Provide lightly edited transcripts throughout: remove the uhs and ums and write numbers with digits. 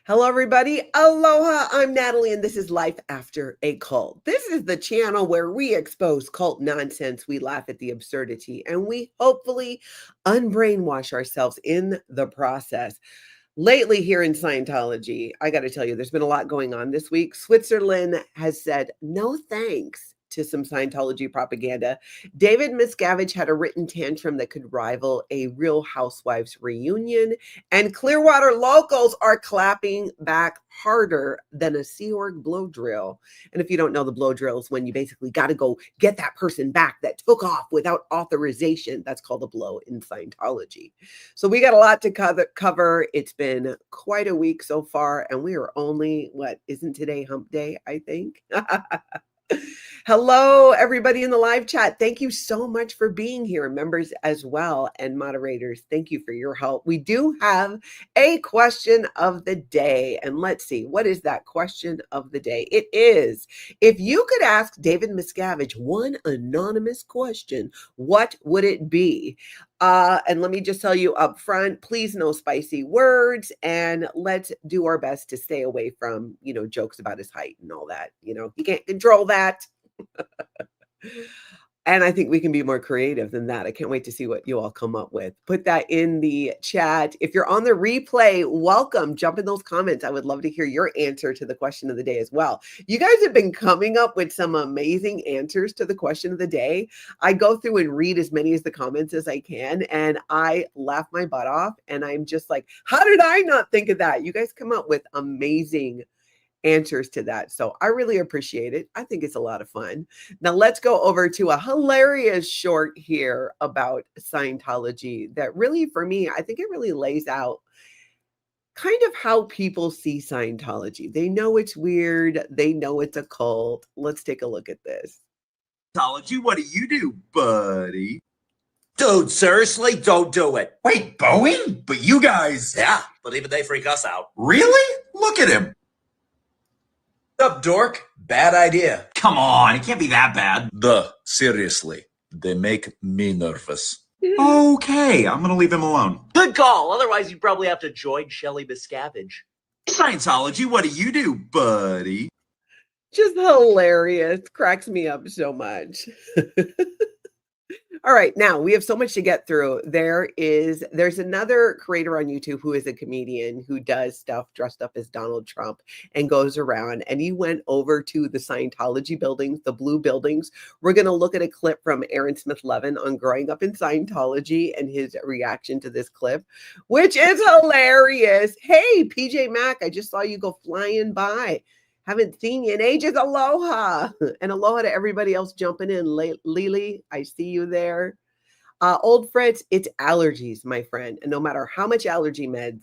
Hello, everybody. Aloha. I'm Natalie, and this is Life After a Cult. This is the channel where we expose cult nonsense, we laugh at the absurdity, and we hopefully unbrainwash ourselves in the process. Lately here in Scientology, I got to tell you, there's been a lot going on this week. Switzerland has said no thanks to some Scientology propaganda. David Miscavige had a written tantrum that could rival a Real Housewives reunion, and Clearwater locals are clapping back harder than a Sea Org blow drill. And if you don't know, the blow drill is when you basically got to go get that person back that took off without authorization. That's called a blow in Scientology. So we got a lot to cover. It's been quite a week so far, and we are only, isn't today hump day, I think? Hello, everybody in the live chat. Thank you so much for being here, members as well, and moderators. Thank you for your help. We do have a question of the day, and let's see, what is that question of the day? It is, if you could ask David Miscavige one anonymous question, what would it be? And let me just tell you up front, please no spicy words, and let's do our best to stay away from, jokes about his height and all that. He can't control that. And I think we can be more creative than that. I can't wait to see what you all come up with. Put that in the chat. If you're on the replay, welcome. Jump in those comments. I would love to hear your answer to the question of the day as well. You guys have been coming up with some amazing answers to the question of the day. I go through and read as many of the comments as I can, and I laugh my butt off. And I'm just like, how did I not think of that? You guys come up with amazing answers to that. So I really appreciate it. I think it's a lot of fun. Now let's go over to a hilarious short here about Scientology that really, for me, I think it really lays out kind of how people see Scientology. They know it's weird. They know it's a cult. Let's take a look at this. Scientology, what do you do, buddy? Dude, seriously, don't do it. Wait, Boeing? But you guys... Yeah, but even they freak us out. Really? Look at him. What's up, dork? Bad idea. Come on, it can't be that bad. Seriously, they make me nervous. Okay, I'm gonna leave him alone. Good call. Otherwise, you'd probably have to join Chilli Miscavige. Scientology, what do you do, buddy? Just hilarious. Cracks me up so much. All right, now we have so much to get through. There's another creator on YouTube who is a comedian who does stuff dressed up as Donald Trump and goes around, and he went over to the Scientology buildings, the blue buildings. We're going to look at a clip from Aaron Smith-Levin on growing up in Scientology and his reaction to this clip, which is hilarious. Hey, PJ Mack, I just saw you go flying by. Haven't seen you in ages. Aloha. And aloha to everybody else jumping in. Lily, I see you there. Old Fritz, it's allergies, my friend. And no matter how much allergy meds,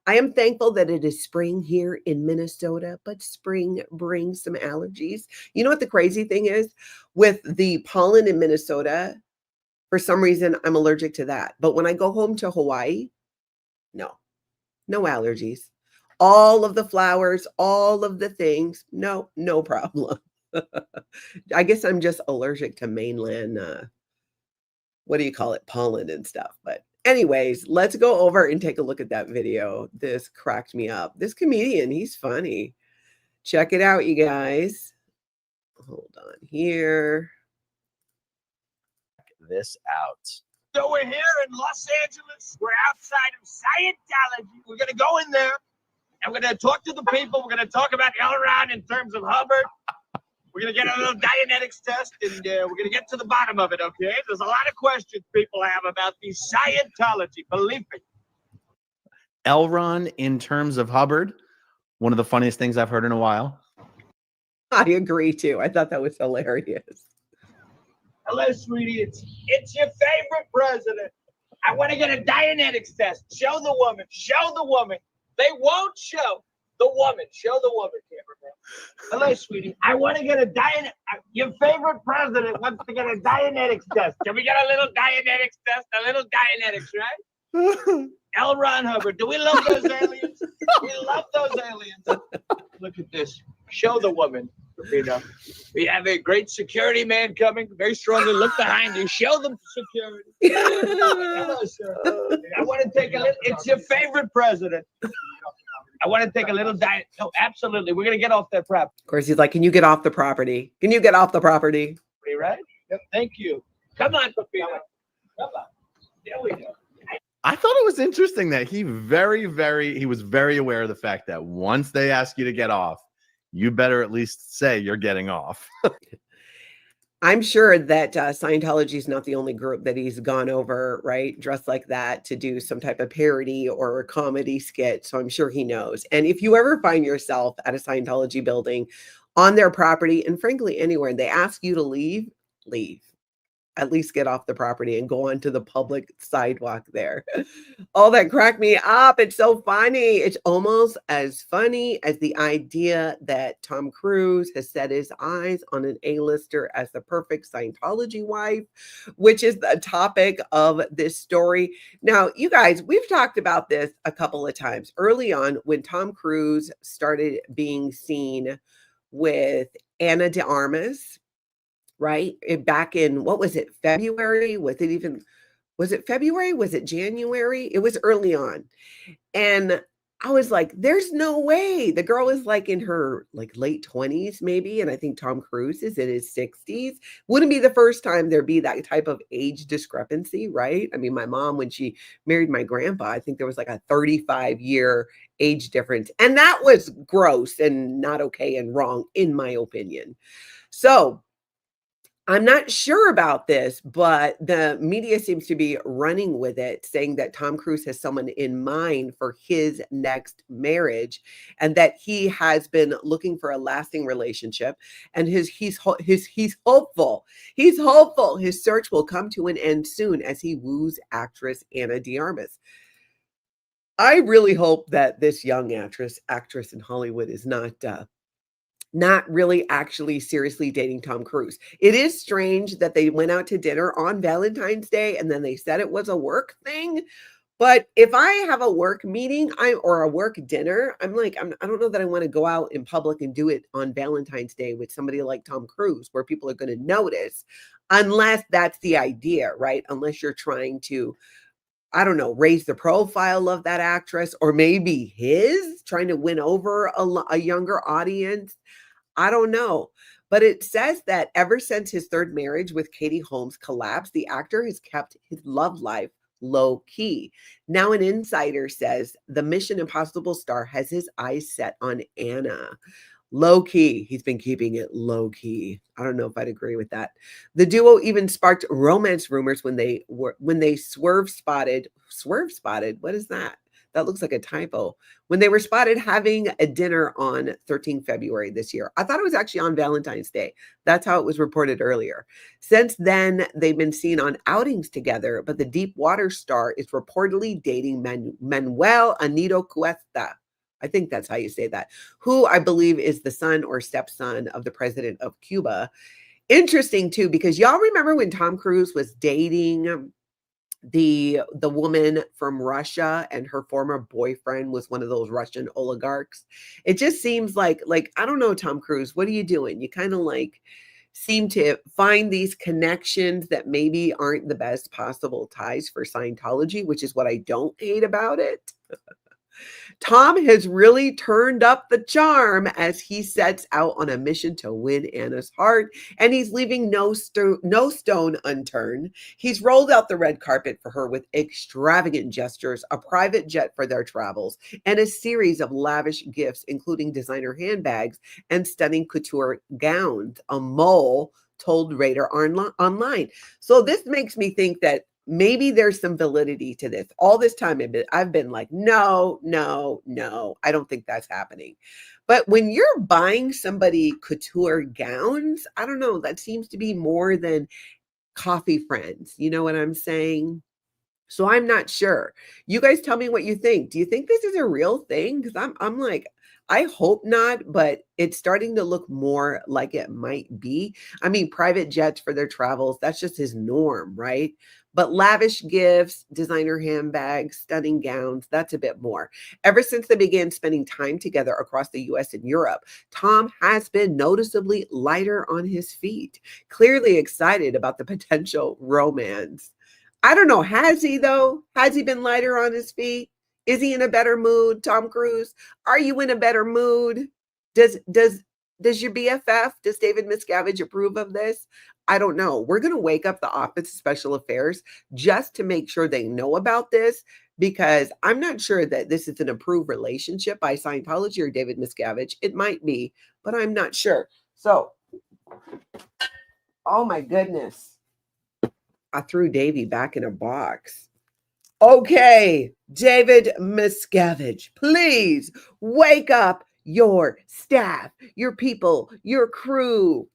I am thankful that it is spring here in Minnesota, but spring brings some allergies. You know what the crazy thing is? With the pollen in Minnesota, for some reason, I'm allergic to that. But when I go home to Hawaii, no allergies. All of the flowers, all of the things, no problem. I guess I'm just allergic to mainland, what do you call it, pollen and stuff. But anyways, let's go over and take a look at that video. This cracked me up. This comedian, he's funny. Check it out, you guys. Hold on here. Check this out. So we're here in Los Angeles. We're outside of Scientology. We're going to go in there. And we're going to talk to the people. We're going to talk about Elron in terms of Hubbard. We're going to get a little Dianetics test, and we're going to get to the bottom of it, okay? There's a lot of questions people have about the Scientology, believe me. Elron in terms of Hubbard, one of the funniest things I've heard in a while. I agree, too. I thought that was hilarious. Hello, sweetie. It's your favorite president. I want to get a Dianetics test. Show the woman. Show the woman. They won't show the woman. Show the woman, cameraman. Hello, sweetie. I want to get a Dianetics. Your favorite president wants to get a Dianetics test. Can we get a little Dianetics test? A little Dianetics, right? L. Ron Hubbard. Do we love those aliens? We love those aliens. Look at this. Show the woman. We have a great security man coming, very strongly. Look behind you. Show them security. Hello, sir. I want to take a look. It's your favorite president. I want to take a little diet. No, absolutely. We're going to get off that prep. Of course, he's like, can you get off the property? Can you get off the property? Right? Yep. Thank you. Come on, Pepino. Come on. There we go. I thought it was interesting that he was very aware of the fact that once they ask you to get off, you better at least say you're getting off. I'm sure that Scientology is not the only group that he's gone over, right? Dressed like that to do some type of parody or a comedy skit. So I'm sure he knows. And if you ever find yourself at a Scientology building on their property, and frankly, anywhere, and they ask you to leave, leave. At least get off the property and go onto the public sidewalk there. Oh, that cracked me up. It's so funny. It's almost as funny as the idea that Tom Cruise has set his eyes on an A-lister as the perfect Scientology wife, which is the topic of this story. Now, you guys, we've talked about this a couple of times. Early on, when Tom Cruise started being seen with Ana de Armas, right? Back in, what was it, February? Was it February? Was it January? It was early on. And I was like, there's no way. The girl is like in her late 20s maybe. And I think Tom Cruise is in his 60s. Wouldn't be the first time there'd be that type of age discrepancy, right? I mean, my mom, when she married my grandpa, I think there was like a 35-year age difference. And that was gross and not okay and wrong, in my opinion. So I'm not sure about this, but the media seems to be running with it, saying that Tom Cruise has someone in mind for his next marriage and that he has been looking for a lasting relationship. And he's hopeful. He's hopeful his search will come to an end soon as he woos actress Ana de Armas. I really hope that this young actress in Hollywood is not really actually seriously dating Tom Cruise. It is strange that they went out to dinner on Valentine's Day and then they said it was a work thing. But if I have a work meeting or a work dinner, I don't know that I want to go out in public and do it on Valentine's Day with somebody like Tom Cruise, where people are going to notice, unless that's the idea, right? Unless you're trying to, I don't know, raise the profile of that actress, or maybe trying to win over a younger audience. I don't know. But it says that ever since his third marriage with Katie Holmes collapsed, the actor has kept his love life low key. Now, an insider says the Mission Impossible star has his eyes set on Ana. Low key. He's been keeping it low key. I don't know if I'd agree with that. The duo even sparked romance rumors when they swerve spotted. What is that? That looks like a typo. When they were spotted having a dinner on 13 February this year. I thought it was actually on Valentine's Day. That's how it was reported earlier. Since then, they've been seen on outings together, but the deep water star is reportedly dating Manuel Anito Cuesta. I think that's how you say that, who I believe is the son or stepson of the president of Cuba. Interesting too, because y'all remember when Tom Cruise was dating the woman from Russia and her former boyfriend was one of those Russian oligarchs? It just seems like I don't know, Tom Cruise, what are you doing? You kind of seem to find these connections that maybe aren't the best possible ties for Scientology, which is what I don't hate about it. Tom has really turned up the charm as he sets out on a mission to win Ana's heart, and he's leaving no stone unturned. He's rolled out the red carpet for her with extravagant gestures, a private jet for their travels, and a series of lavish gifts, including designer handbags and stunning couture gowns, a mole told Radar online. So this makes me think that maybe there's some validity to this. All this time I've been like, no, I don't think that's happening. But when you're buying somebody couture gowns, I don't know, that seems to be more than coffee friends. You know what I'm saying? So I'm not sure. You guys tell me what you think. Do you think this is a real thing? Because I'm like, I hope not, but it's starting to look more like it might be. I mean, private jets for their travels, that's just his norm, right? But lavish gifts, designer handbags, stunning gowns, that's a bit more. Ever since they began spending time together across the US and Europe, Tom has been noticeably lighter on his feet, clearly excited about the potential romance. I don't know, has he though? Has he been lighter on his feet? Is he in a better mood? Tom Cruise, are you in a better mood? Does your BFF, does David Miscavige approve of this? I don't know. We're going to wake up the Office of Special Affairs just to make sure they know about this, because I'm not sure that this is an approved relationship by Scientology or David Miscavige. It might be, but I'm not sure. So, oh my goodness. I threw Davey back in a box. Okay, David Miscavige, please wake up your staff, your people, your crew.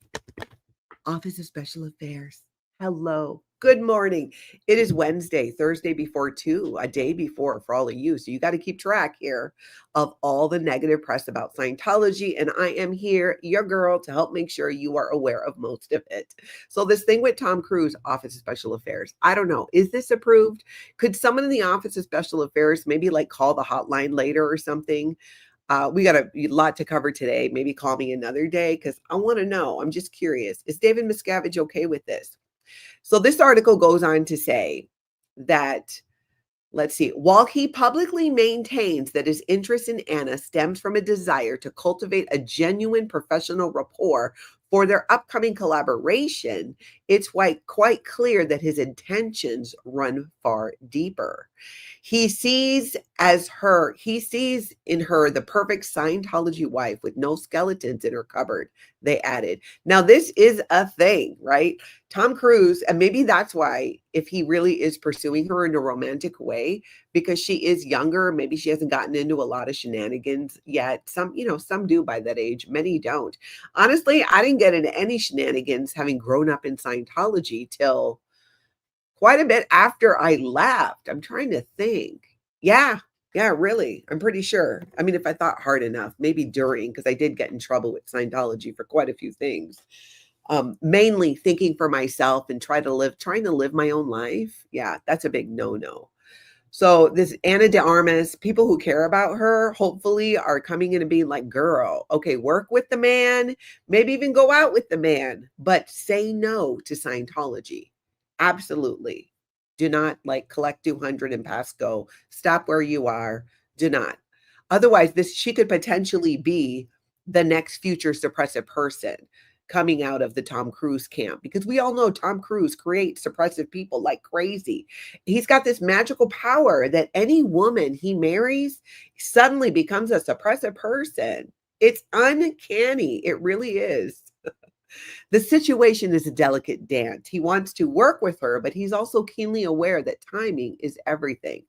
Office of Special Affairs. Hello. Good morning. It is Wednesday, Thursday before 2, a day before for all of you. So you got to keep track here of all the negative press about Scientology. And I am here, your girl, to help make sure you are aware of most of it. So this thing with Tom Cruise, Office of Special Affairs, I don't know. Is this approved? Could someone in the Office of Special Affairs maybe like call the hotline later or something? We got a lot to cover today. Maybe call me another day because I want to know. I'm just curious. Is David Miscavige okay with this? So this article goes on to say that, let's see, while he publicly maintains that his interest in Anna stems from a desire to cultivate a genuine professional rapport for their upcoming collaboration, it's quite clear that his intentions run far deeper. He sees in her the perfect Scientology wife with no skeletons in her cupboard, they added. Now, this is a thing, right? Tom Cruise, and maybe that's why, if he really is pursuing her in a romantic way, because she is younger, maybe she hasn't gotten into a lot of shenanigans yet. Some do by that age, many don't. Honestly, I didn't get into any shenanigans having grown up in Scientology till quite a bit after I left. I'm trying to think. Yeah, really. I'm pretty sure. I mean, if I thought hard enough, maybe during, because I did get in trouble with Scientology for quite a few things. Mainly thinking for myself and trying to live my own life. Yeah, that's a big no-no. So this Ana de Armas, people who care about her, hopefully are coming in and being like, girl, okay, work with the man, maybe even go out with the man, but say no to Scientology. Absolutely. Do not collect 200 and pass go. Stop where you are. Do not. Otherwise, she could potentially be the next future suppressive person coming out of the Tom Cruise camp, because we all know Tom Cruise creates suppressive people like crazy. He's got this magical power that any woman he marries suddenly becomes a suppressive person. It's uncanny. It really is. The situation is a delicate dance. He wants to work with her, but he's also keenly aware that timing is everything.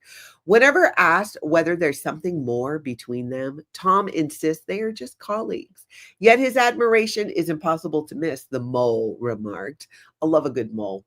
Whenever asked whether there's something more between them, Tom insists they are just colleagues. Yet his admiration is impossible to miss, the mole remarked. I love a good mole.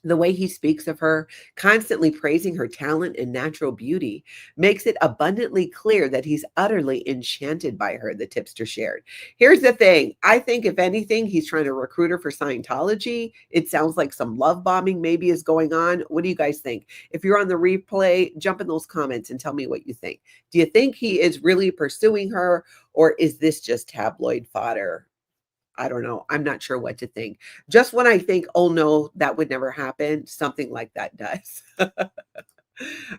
The way he speaks of her, constantly praising her talent and natural beauty, makes it abundantly clear that he's utterly enchanted by her, the tipster shared. Here's the thing. I think, if anything, he's trying to recruit her for Scientology. It sounds like some love bombing maybe is going on. What do you guys think? If you're on the replay, jump in those comments and tell me what you think. Do you think he is really pursuing her, or is this just tabloid fodder? I don't know. I'm not sure what to think. Just when I think, oh no, that would never happen, something like that does.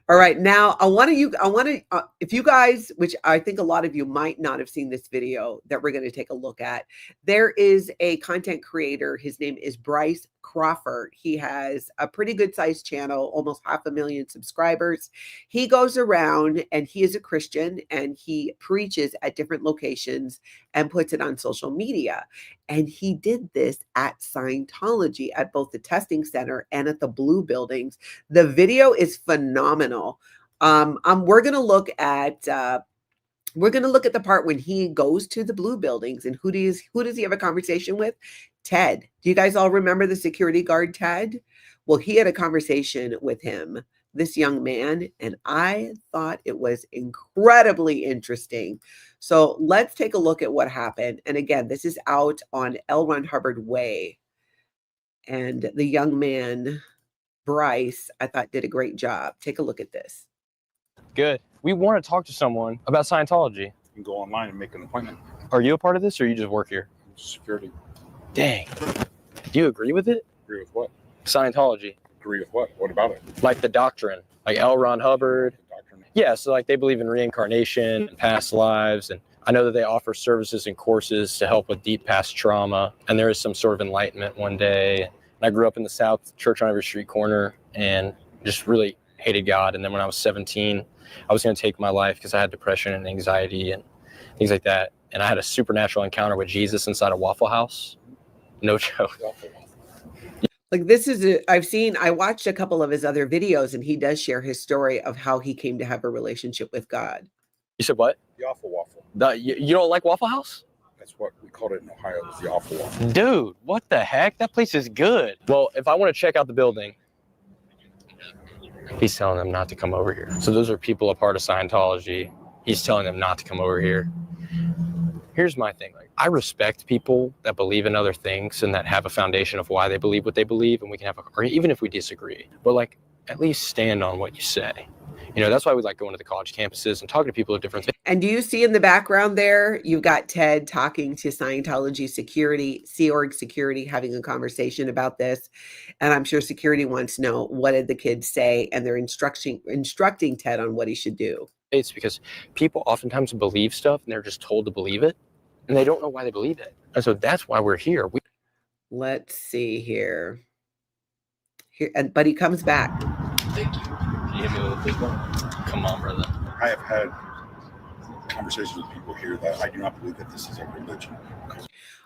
All right. Now I want to, if you guys, which I think a lot of you might not have seen this video that we're going to take a look at, there is a content creator. His name is Bryce Crawford. He has a pretty good sized channel, almost 500,000 subscribers. He goes around, and he is a Christian, and he preaches at different locations and puts it on social media. And he did this at Scientology, at both the testing center and at the Blue buildings. The video is phenomenal. We're going to look at the part when he goes to the Blue buildings, and who does he have a conversation with? Ted. Do you guys all remember the security guard, Ted? Well, he had a conversation with him, this young man, and I thought it was incredibly interesting. So let's take a look at what happened. And again, this is out on L. Ron Hubbard Way. And the young man, Bryce, I thought did a great job. Take a look at this. Good. We want to talk to someone about Scientology. You can go online and make an appointment. Are you a part of this, or you just work here? Security. Dang. Do you agree with it? Agree with what? Scientology. Agree with what? What about it? Like the doctrine. Like L. Ron Hubbard. Doctrine. Yeah, so like they believe in reincarnation and past lives, and I know that they offer services and courses to help with deep past trauma, and there is some sort of enlightenment one day. And I grew up in the South, church on every street corner, and just really hated God. And then when I was 17, I was going to take my life because I had depression and anxiety and things like that. And I had a supernatural encounter with Jesus inside a Waffle House. No joke. Like I watched a couple of his other videos, and he does share his story of how he came to have a relationship with God. You said what? The Awful Waffle. You don't like Waffle House? That's what we called it in Ohio, was the Awful Waffle. Dude, what the heck? That place is good. Well, if I want to check out the building, he's telling them not to come over here. So those are people a part of Scientology. He's telling them not to come over here. Here's my thing. Like, I respect people that believe in other things and that have a foundation of why they believe what they believe, and we can have or even if we disagree, but like at least stand on what you say. You know, that's why we like going to the college campuses and talking to people of different things. And do you see in the background there, you've got Ted talking to Scientology security, Sea Org security, having a conversation about this. And I'm sure security wants to know, what did the kids say? And they're instructing Ted on what he should do. It's because people oftentimes believe stuff and they're just told to believe it, and they don't know why they believe it. And so that's why we're here. Let's see here. But he comes back. Thank you. Can you hit me with a big one? Come on, brother. I have had conversations with people here that I do not believe that this is a religion.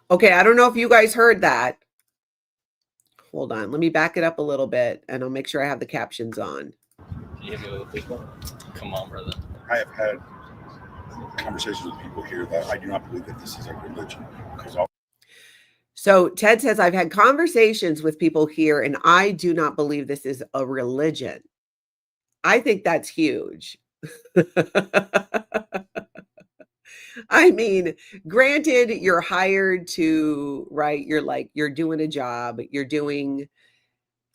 Okay, I don't know if you guys heard that. Hold on, let me back it up a little bit, and I'll make sure I have the captions on. Can you hit me with a big one? Come on, brother. I have had conversations with people here that I do not believe that this is a religion. So Ted says, I've had conversations with people here, and I do not believe this is a religion. I think that's huge. I mean, granted, you're hired to, right? You're doing a job. You're doing,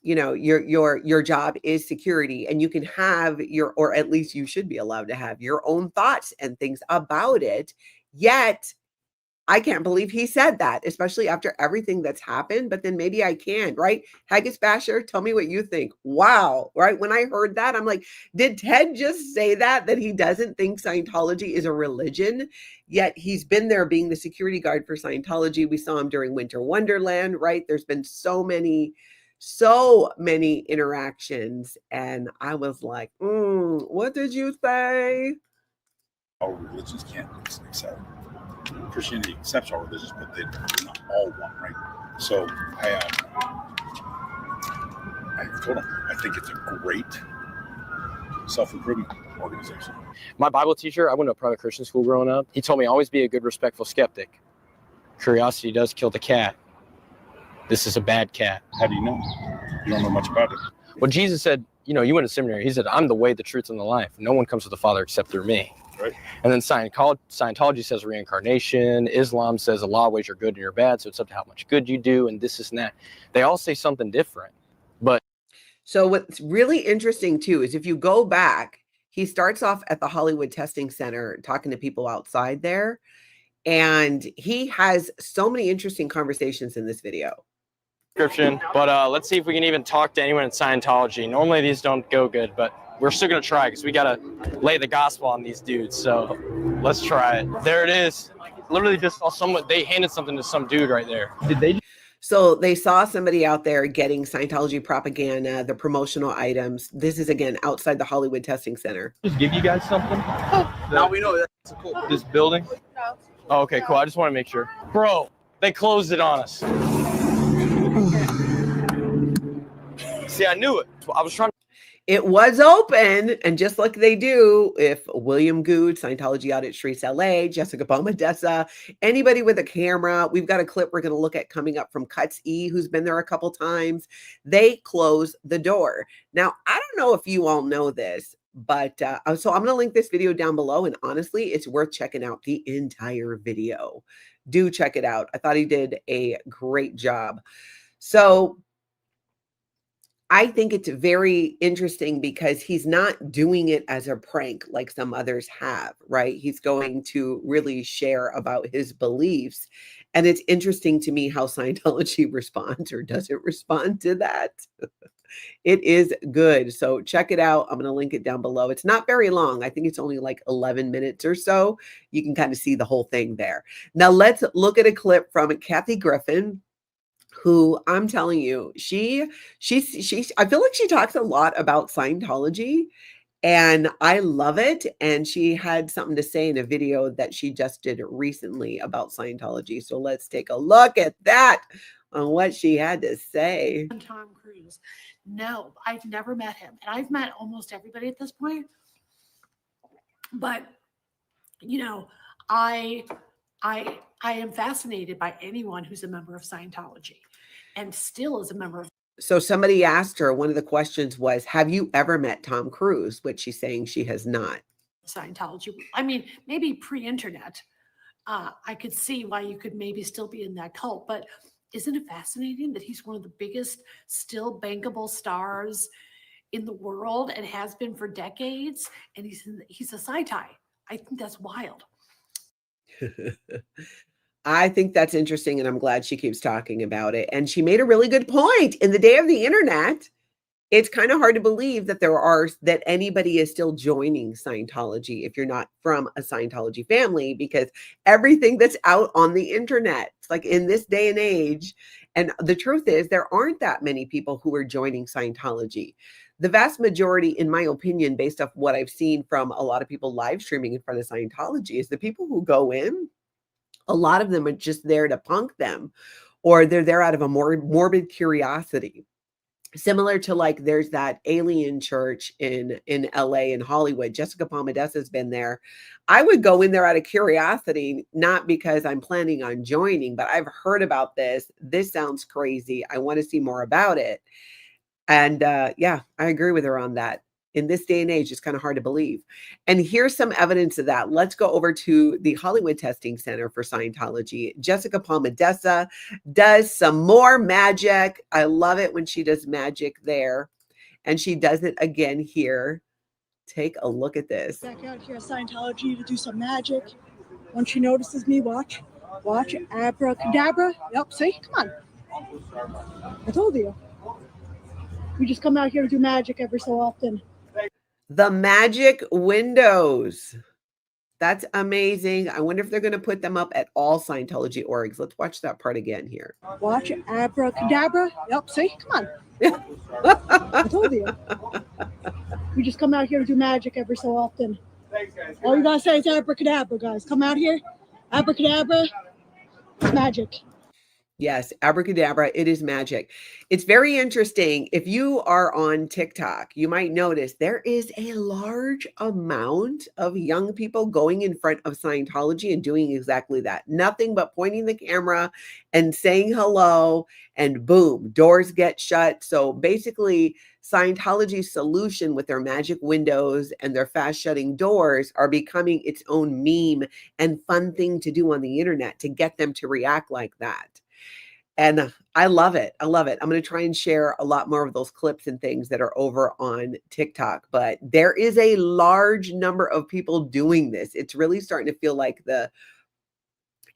you know, your job is security, and you can have or at least you should be allowed to have your own thoughts and things about it. Yet I can't believe he said that, especially after everything that's happened, but then maybe I can, right? Haggis Basher, tell me what you think. Wow, right? When I heard that, I'm like, did Ted just say that he doesn't think Scientology is a religion? Yet he's been there being the security guard for Scientology. We saw him during Winter Wonderland, right? There's been so many interactions. And I was like, what did you say? All religions can't accept. Christianity accepts all religions, but they're not all one, right? So I told him I think it's a great self-improvement organization. My Bible teacher, I went to a private Christian school growing up. He told me always be a good, respectful skeptic. Curiosity does kill the cat. This is a bad cat. How do you know? You don't know much about it. Well, Jesus said, you know, you went to seminary. He said, I'm the way, the truth, and the life. No one comes to the Father except through me. Right. And then Scientology says reincarnation. Islam says a lot of ways you're good and you're bad. So it's up to how much good you do and this and that. They all say something different. But so what's really interesting too is if you go back, he starts off at the Hollywood Testing Center talking to people outside there. And he has so many interesting conversations in this video. Description. But let's see if we can even talk to anyone in Scientology. Normally these don't go good, but we're still going to try because we got to lay the gospel on these dudes. So let's try it. There it is. Literally just saw someone, they handed something to some dude right there. Did they? So they saw somebody out there getting Scientology propaganda, the promotional items. This is, again, outside the Hollywood Testing Center. Just give you guys something? Now we know that's cool. This building? Oh, okay, cool. I just want to make sure. Bro, they closed it on us. See, I knew it. I was trying to. It was open, and just like they do, if William Gude, Scientology Audit Streets LA, Jessica Palmadessa, anybody with a camera, we've got a clip we're going to look at coming up from Cuts E, who's been there a couple times. They close the door. Now, I don't know if you all know this, but so I'm going to link this video down below, and honestly, it's worth checking out the entire video. Do check it out. I thought he did a great job. So I think it's very interesting because he's not doing it as a prank like some others have, right? He's going to really share about his beliefs. And it's interesting to me how Scientology responds or doesn't respond to that. It is good. So check it out. I'm going to link it down below. It's not very long. I think it's only like 11 minutes or so. You can kind of see the whole thing there. Now let's look at a clip from Kathy Griffin, who I'm telling you, I feel like she talks a lot about Scientology, and I love it. And she had something to say in a video that she just did recently about Scientology. So let's take a look at that on what she had to say. Tom Cruise. No, I've never met him. And I've met almost everybody at this point. But, you know, I am fascinated by anyone who's a member of Scientology and still is a member of. So somebody asked her, one of the questions was, have you ever met Tom Cruise? Which she's saying she has not. Scientology. I mean, maybe pre-internet. I could see why you could maybe still be in that cult, but isn't it fascinating that he's one of the biggest still bankable stars in the world and has been for decades, and he's a Sci-Tie. I think that's wild. I think that's interesting, and I'm glad she keeps talking about it. And she made a really good point. In the day of the internet, it's kind of hard to believe that anybody is still joining Scientology if you're not from a Scientology family, because everything that's out on the internet, it's like in this day and age. And the truth is, there aren't that many people who are joining Scientology. The vast majority, in my opinion, based off what I've seen from a lot of people live streaming in front of Scientology, is the people who go in, a lot of them are just there to punk them, or they're there out of a morbid curiosity. Similar to, like, there's that alien church in LA and Hollywood. Jessica Palmadessa has been there. I would go in there out of curiosity, not because I'm planning on joining, but I've heard about this. This sounds crazy. I want to see more about it. And yeah, I agree with her on that. In this day and age, it's kind of hard to believe. And here's some evidence of that. Let's go over to the Hollywood Testing Center for Scientology. Jessica Palmadessa does some more magic. I love it when she does magic there. And she does it again here. Take a look at this. Back out here at Scientology to do some magic. Once she notices me, watch. Abracadabra. Yep, see? Come on. I told you. We just come out here to do magic every so often. The magic windows. That's amazing. I wonder if they're going to put them up at all Scientology orgs. Let's watch that part again here. Watch abracadabra. Yep, see? Come on. I told you. We just come out here to do magic every so often. All you gotta say is abracadabra, guys. Come out here. Abracadabra. Magic. Yes, abracadabra, it is magic. It's very interesting. If you are on TikTok, you might notice there is a large amount of young people going in front of Scientology and doing exactly that. Nothing but pointing the camera and saying hello, and boom, doors get shut. So basically, Scientology's solution with their magic windows and their fast shutting doors are becoming its own meme and fun thing to do on the internet to get them to react like that. And I love it. I love it. I'm going to try and share a lot more of those clips and things that are over on TikTok, but there is a large number of people doing this. It's really starting to feel like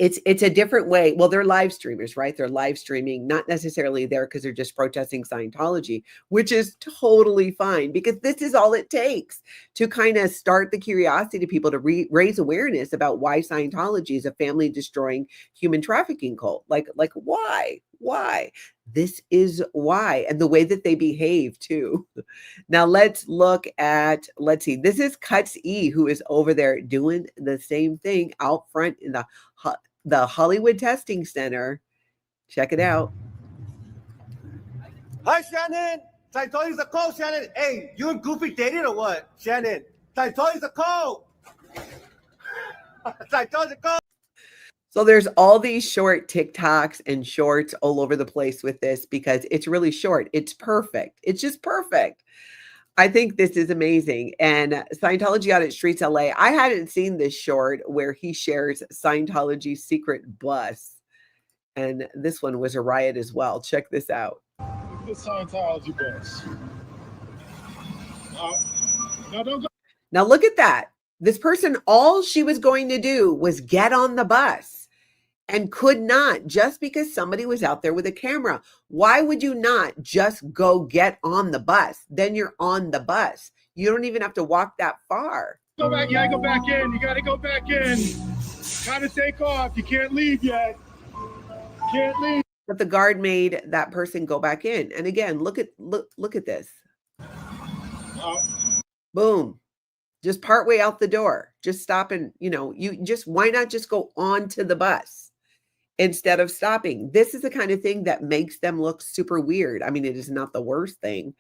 it's a different way. Well, they're live streamers, right? They're live streaming, not necessarily there because they're just protesting Scientology, which is totally fine, because this is all it takes to kind of start the curiosity to people to raise awareness about why Scientology is a family destroying human trafficking cult. Like why? This is why, and the way that they behave too. Now let's see. This is Cuts E, who is over there doing the same thing out front in the Hollywood Testing Center. Check it out. Hi, Shannon. Scientology's a cult, Shannon. Hey, you and Goofy dated or what, Shannon? Scientology's a cult. Scientology's a cult. So there's all these short TikToks and shorts all over the place with this because it's really short. It's perfect. It's just perfect. I think this is amazing. And Scientology Audit Streets LA, I hadn't seen this short where he shares Scientology's secret bus. And this one was a riot as well. Check this out. The Scientology bus. Now don't go. Now look at that. This person, all she was going to do was get on the bus. and could not, just because somebody was out there with a camera. Why would you not just go get on the bus? Then you're on the bus. You don't even have to walk that far. Go back. You gotta go back in. You gotta go back in. Gotta take off. You can't leave yet. Can't leave. But the guard made that person go back in. And again, look at this. Boom. Just part way out the door. Just stop and, why not just go onto the bus instead of stopping? This is the kind of thing that makes them look super weird. I mean, it is not the worst thing,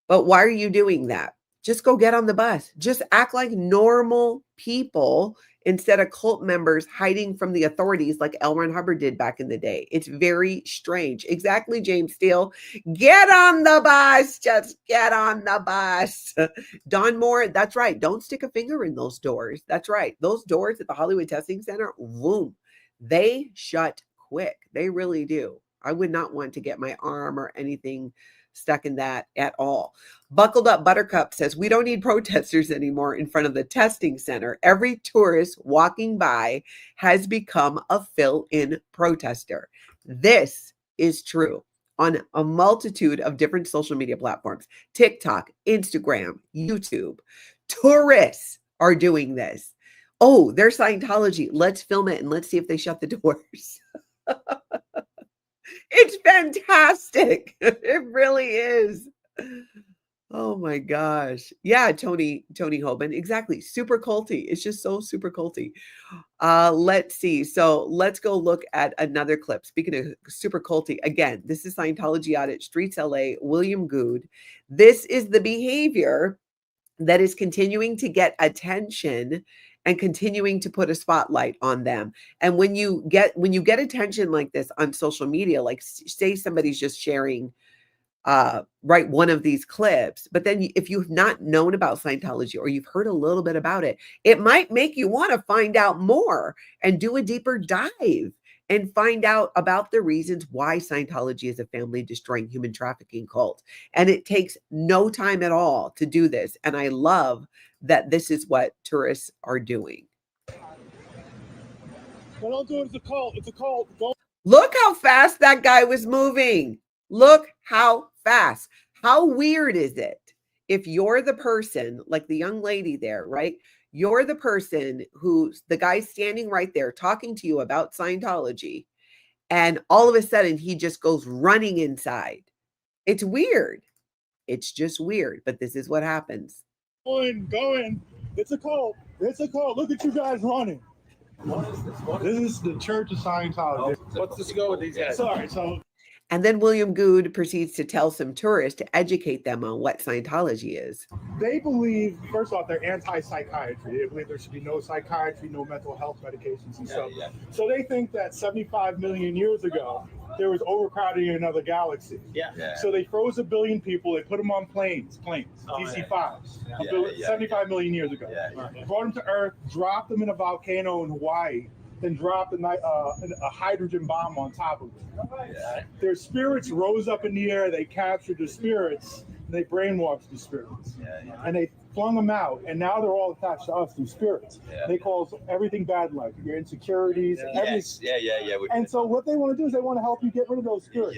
but why are you doing that? Just go get on the bus. Just act like normal people instead of cult members hiding from the authorities like L. Ron Hubbard did back in the day. It's very strange. Exactly, James Steele. Get on the bus. Just get on the bus. Don Moore, that's right. Don't stick a finger in those doors. That's right. Those doors at the Hollywood Testing Center, boom, they shut quick. They really do. I would not want to get my arm or anything stuck in that at all. Buckled Up Buttercup says, we don't need protesters anymore in front of the testing center. Every tourist walking by has become a fill-in protester. This is true on a multitude of different social media platforms. TikTok, Instagram, YouTube. Tourists are doing this. Oh, they're Scientology. Let's film it and let's see if they shut the doors. It's fantastic. It really is. Oh my gosh. Yeah, Tony Hoban. Exactly. Super culty. It's just so super culty. Let's see. So let's go look at another clip. Speaking of super culty, again, this is Scientology Audit, Streets LA, William Gude. This is the behavior that is continuing to get attention and continuing to put a spotlight on them. And when you get attention like this on social media, like say somebody's just sharing one of these clips, but then if you've not known about Scientology or you've heard a little bit about it, it might make you want to find out more and do a deeper dive and find out about the reasons why Scientology is a family destroying human trafficking cult. And it takes no time at all to do this. And I love that this is what tourists are doing. Well, don't do it. It's a cult. It's a cult. Don't. Look how fast that guy was moving. Look how fast. How weird is it if you're the person, like the young lady there, right? You're the person who's the guy standing right there talking to you about Scientology, and all of a sudden he just goes running inside. It's weird. It's just weird, but this is what happens. Going. It's a cult. It's a cult. Look at you guys running. What is this? This is the Church of Scientology. What's this go with these guys? Sorry, so. And then William Gude proceeds to tell some tourists to educate them on what Scientology is. They believe, first off, they're anti-psychiatry. They believe there should be no psychiatry, no mental health medications and stuff. Yeah. So they think that 75 million years ago, there was overcrowding in another galaxy. Yeah. So they froze 1 billion people. They put them on planes, DC-5s, 75 million years ago. Brought them to Earth, dropped them in a volcano in Hawaii, then dropped a hydrogen bomb on top of it. Their spirits rose up in the air. They captured the spirits. And they brainwashed the spirits. And they flung them out. And now they're all attached to us through spirits. They call us everything bad life, your insecurities. And so what they want to do is they want to help you get rid of those spirits.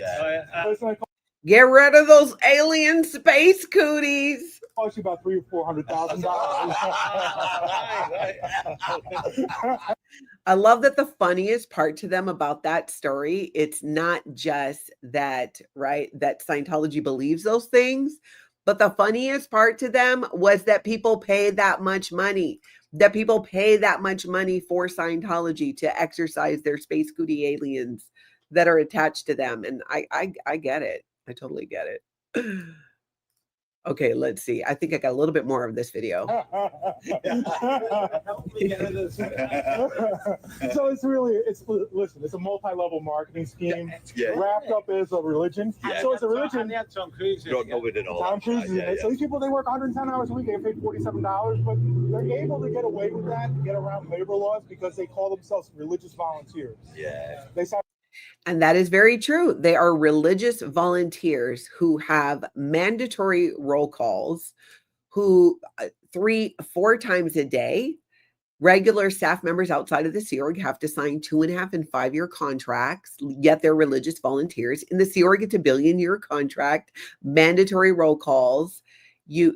Get rid of those alien space cooties. Cost you about $300,000 or $400,000. I love that the funniest part to them about that story, it's not just that, right, that Scientology believes those things, but the funniest part to them was that people pay that much money, for Scientology to exercise their space cootie aliens that are attached to them. And I get it. I totally get it. Okay, let's see. I think I got a little bit more of this video. So listen, it's a multi-level marketing scheme wrapped up as a religion. So it's a religion. Tom Cruise is in it. So these people, they work 110 hours a week. They get paid $47, but they're able to get away with that, get around labor laws because they call themselves religious volunteers. And that is very true. They are religious volunteers who have mandatory roll calls, who 3-4 times a day Regular staff members outside of the Sea Org have to sign 2.5 and 5-year contracts, yet they're religious volunteers. In the Sea Org, it's a billion-year contract, mandatory roll calls,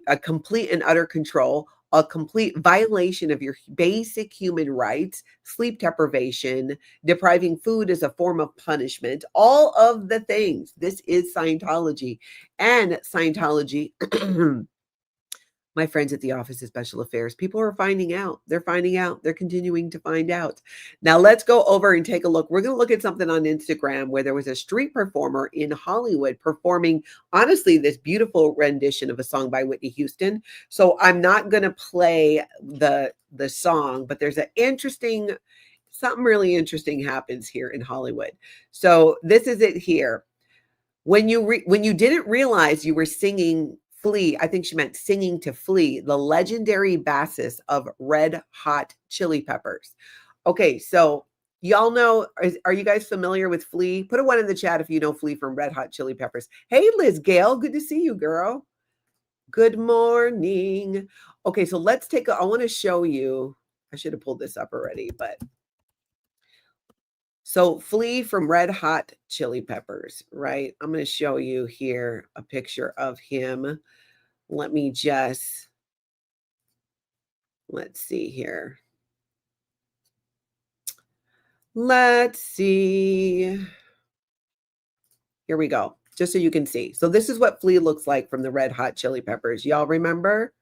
a complete and utter control, a complete violation of your basic human rights, sleep deprivation, depriving food as a form of punishment, all of the things. This is Scientology. And Scientology, my friends at the Office of Special Affairs, people are finding out. They're finding out. They're continuing to find out. Now let's go over and take a look. We're going to look at something on Instagram where there was a street performer in Hollywood performing, honestly, this beautiful rendition of a song by Whitney Houston. So I'm not going to play the song, but there's something really interesting happens here in Hollywood. So this is it here. When you didn't realize you were singing Flea, I think she meant singing to Flea, the legendary bassist of Red Hot Chili Peppers. Okay, so y'all know, are you guys familiar with Flea? Put a 1 in the chat if you know Flea from Red Hot Chili Peppers. Hey, Liz Gale, good to see you, girl. Good morning. Okay, so let's I want to show you, I should have pulled this up already, but. So Flea from Red Hot Chili Peppers, right? I'm going to show you here a picture of him. Let's see here. Let's see. Here we go. Just so you can see. So this is what Flea looks like from the Red Hot Chili Peppers. Y'all remember?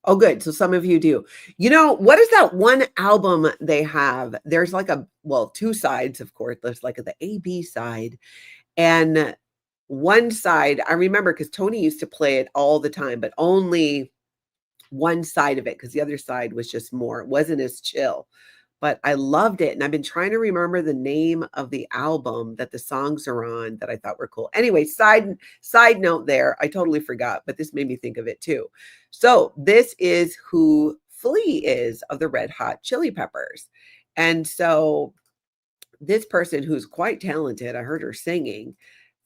Oh, good. So some of you do. You know, what is that one album they have? There's like two sides, of course. There's like the A-B side. And one side, I remember because Tony used to play it all the time, but only one side of it because the other side was just more, it wasn't as chill. But I loved it. And I've been trying to remember the name of the album that the songs are on that I thought were cool. Anyway, side note there. I totally forgot, but this made me think of it too. So this is who Flea is of the Red Hot Chili Peppers. And so this person who's quite talented, I heard her singing,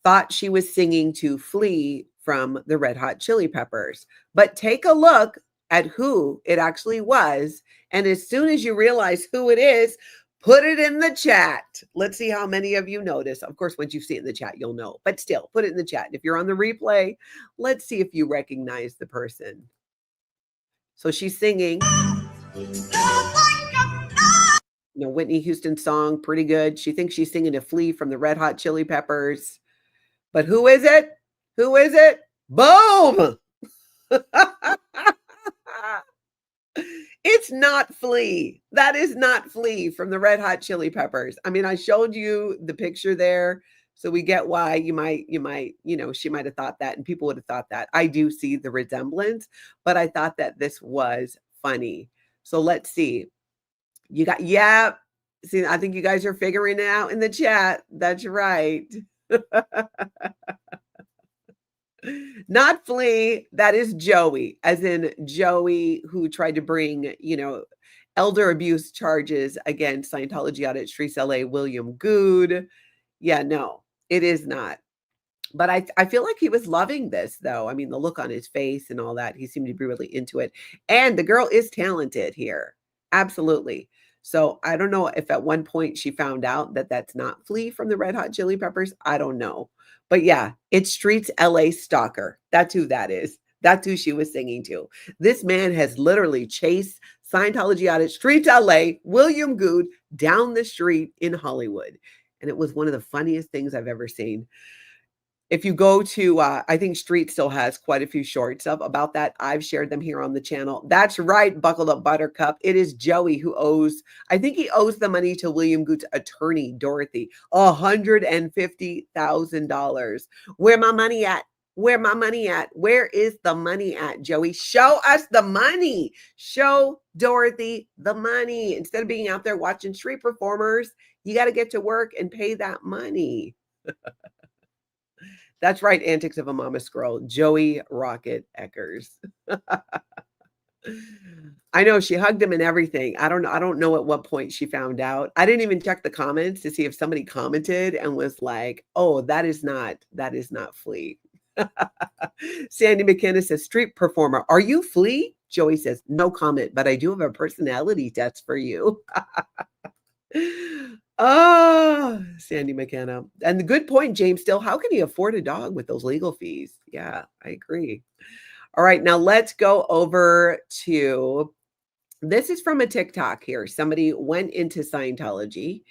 thought she was singing to Flea from the Red Hot Chili Peppers. But take a look at who it actually was. And as soon as you realize who it is, put it in the chat. Let's see how many of you notice. Of course, once you see it in the chat, you'll know. But still, put it in the chat. If you're on the replay, let's see if you recognize the person. So she's singing. Whitney Houston song, pretty good. She thinks she's singing to Flea from the Red Hot Chili Peppers. But who is it? Who is it? Boom! It's not Flea. That is not Flea from the Red Hot Chili Peppers. I mean, I showed you the picture there, so we get why she might have thought that, and people would have thought that. I do see the resemblance, but I thought that this was funny. So let's see. See, I think you guys are figuring it out in the chat. That's right. Not Flea, that is Joey, as in Joey who tried to bring, elder abuse charges against Scientology Audit Streets LA, William Gude. Yeah, no, it is not. But I feel like he was loving this, though. I mean, the look on his face and all that, he seemed to be really into it. And the girl is talented here. Absolutely. So I don't know if at one point she found out that that's not Flea from the Red Hot Chili Peppers. I don't know. But yeah, it's Streets LA Stalker. That's who that is. That's who she was singing to. This man has literally chased Scientology Audit Streets LA, William Gude, down the street in Hollywood. And it was one of the funniest things I've ever seen. If you go to, I think Street still has quite a few shorts about that. I've shared them here on the channel. That's right, Buckled Up Buttercup. It is Joey who I think he owes the money to William Gude's attorney, Dorothy, $150,000. Where my money at? Where my money at? Where is the money at, Joey? Show us the money. Show Dorothy the money. Instead of being out there watching street performers, you got to get to work and pay that money. That's right, Antics of a Mama Scroll, Joey Rocket Eckers. I know she hugged him and everything. I don't know at what point she found out. I didn't even check the comments to see if somebody commented and was like, "Oh, that is not Flea." Sandy McKenna says, "Street performer, are you Flea?" Joey says, no comment, but I do have a personality test for you. Oh, Sandy McKenna. And the good point, James, still, how can he afford a dog with those legal fees? Yeah, I agree. All right, now let's go over to, this is from a TikTok here. Somebody went into Scientology,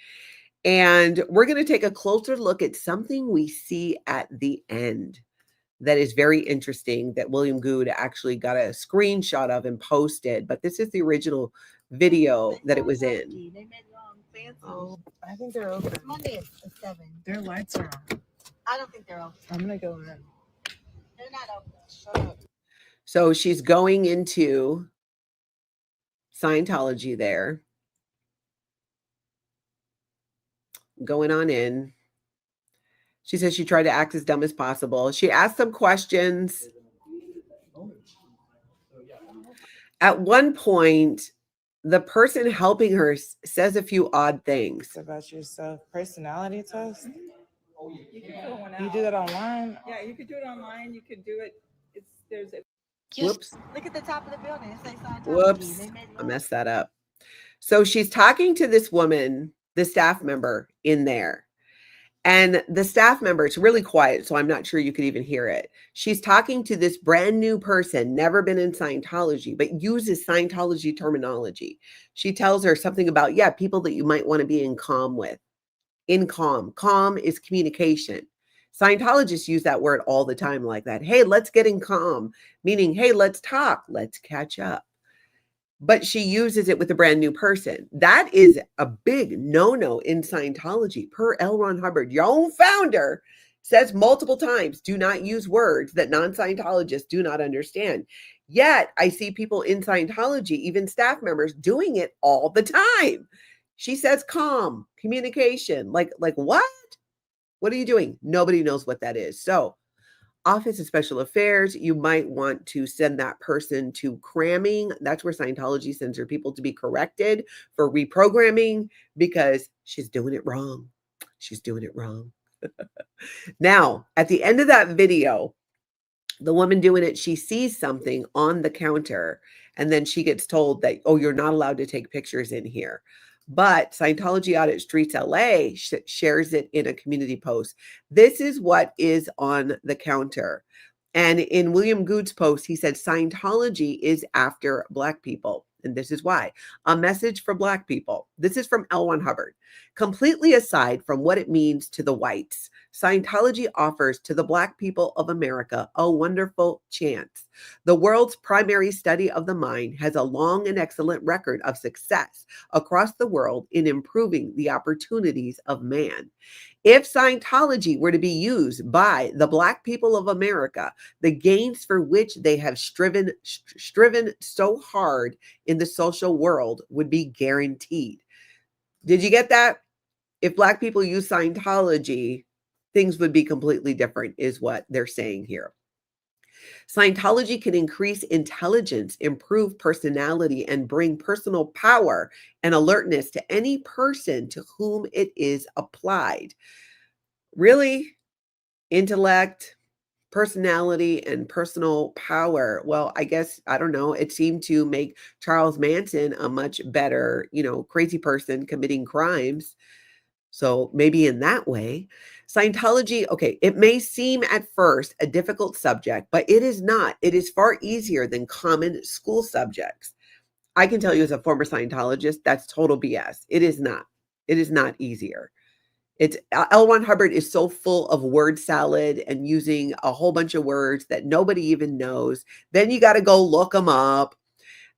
and we're going to take a closer look at something we see at the end that is very interesting that William Gude actually got a screenshot of and posted. But this is the original video that it was in. Oh, I think they're open. Monday at 7. Their lights are on. I don't think they're open. I'm gonna go in. They're not open. Shut up. So she's going into Scientology there. Going on in. She says she tried to act as dumb as possible. She asked some questions. At one point, the person helping her says a few odd things. It's about yourself. Personality test. You do that online? Yeah, you could do it online. You could do it. There's a. Whoops. Look at the top of the building. It says Scientology. Whoops. I messed that up. So she's talking to this woman, the staff member in there. And the staff member, it's really quiet, so I'm not sure you could even hear it. She's talking to this brand new person, never been in Scientology, but uses Scientology terminology. She tells her something about, yeah, people that you might want to be in calm with. In calm. Calm is communication. Scientologists use that word all the time like that. Hey, let's get in calm, meaning, hey, let's talk, let's catch up. But she uses it with a brand new person. That is a big no-no in Scientology. Per L. Ron Hubbard, your own founder, says multiple times, do not use words that non-Scientologists do not understand. Yet, I see people in Scientology, even staff members, doing it all the time. She says calm, communication. Like what? What are you doing? Nobody knows what that is. So, Office of Special Affairs, you might want to send that person to cramming. That's where Scientology sends their people to be corrected for reprogramming because she's doing it wrong. She's doing it wrong. Now, at the end of that video, the woman doing it, she sees something on the counter, and then she gets told that, oh, you're not allowed to take pictures in here. But Scientology Audit Streets LA shares it in a community post. This is what is on the counter. And in William Gude's post, he said Scientology is after Black people. And this is why. A message for Black people. This is from L. Ron Hubbard. Completely aside from what it means to the whites, Scientology offers to the Black people of America a wonderful chance. The world's primary study of the mind has a long and excellent record of success across the world in improving the opportunities of man. If Scientology were to be used by the Black people of America, the gains for which they have striven so hard in the social world would be guaranteed. Did you get that? If Black people use Scientology, things would be completely different, is what they're saying here. Scientology can increase intelligence, improve personality, and bring personal power and alertness to any person to whom it is applied. Really? Intellect, personality, and personal power. Well, I guess, I don't know. It seemed to make Charles Manson a much better, crazy person committing crimes. So maybe in that way, Scientology, okay, it may seem at first a difficult subject, but it is not. It is far easier than common school subjects. I can tell you as a former Scientologist, that's total BS. It is not. It is not easier. It's L. Ron Hubbard is so full of word salad and using a whole bunch of words that nobody even knows. Then you got to go look them up.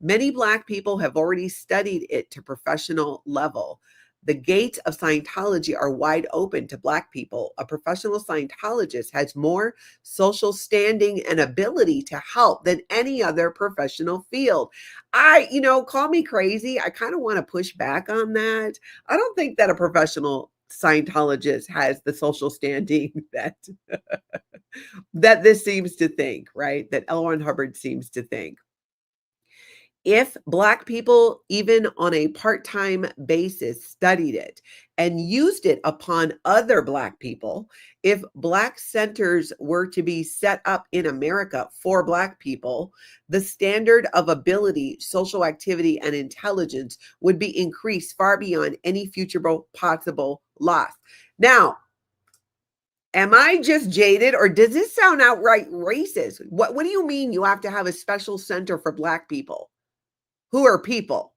Many Black people have already studied it to professional level. The gates of Scientology are wide open to Black people. A professional Scientologist has more social standing and ability to help than any other professional field. Call me crazy. I kind of want to push back on that. I don't think that a professional Scientologist has the social standing that that this seems to think, right? That L. Ron Hubbard seems to think. If Black people, even on a part-time basis, studied it and used it upon other Black people, if Black centers were to be set up in America for Black people, the standard of ability, social activity, and intelligence would be increased far beyond any future possible loss. Now, am I just jaded, or does this sound outright racist? What do you mean you have to have a special center for Black people? Who are people?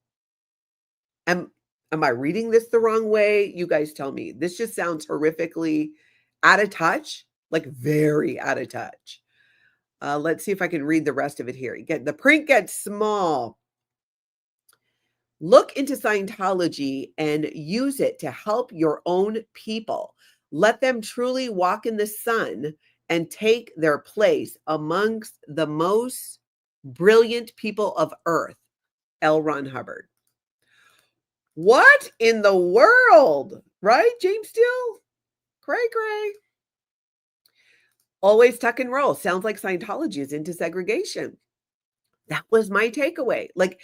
Am I reading this the wrong way? You guys tell me. This just sounds horrifically out of touch, like very out of touch. Let's see if I can read the rest of it here. The print gets small. Look into Scientology and use it to help your own people. Let them truly walk in the sun and take their place amongst the most brilliant people of Earth. L. Ron Hubbard. What in the world? Right, James Steele? Cray. Always tuck and roll. Sounds like Scientology is into segregation. That was my takeaway. Like,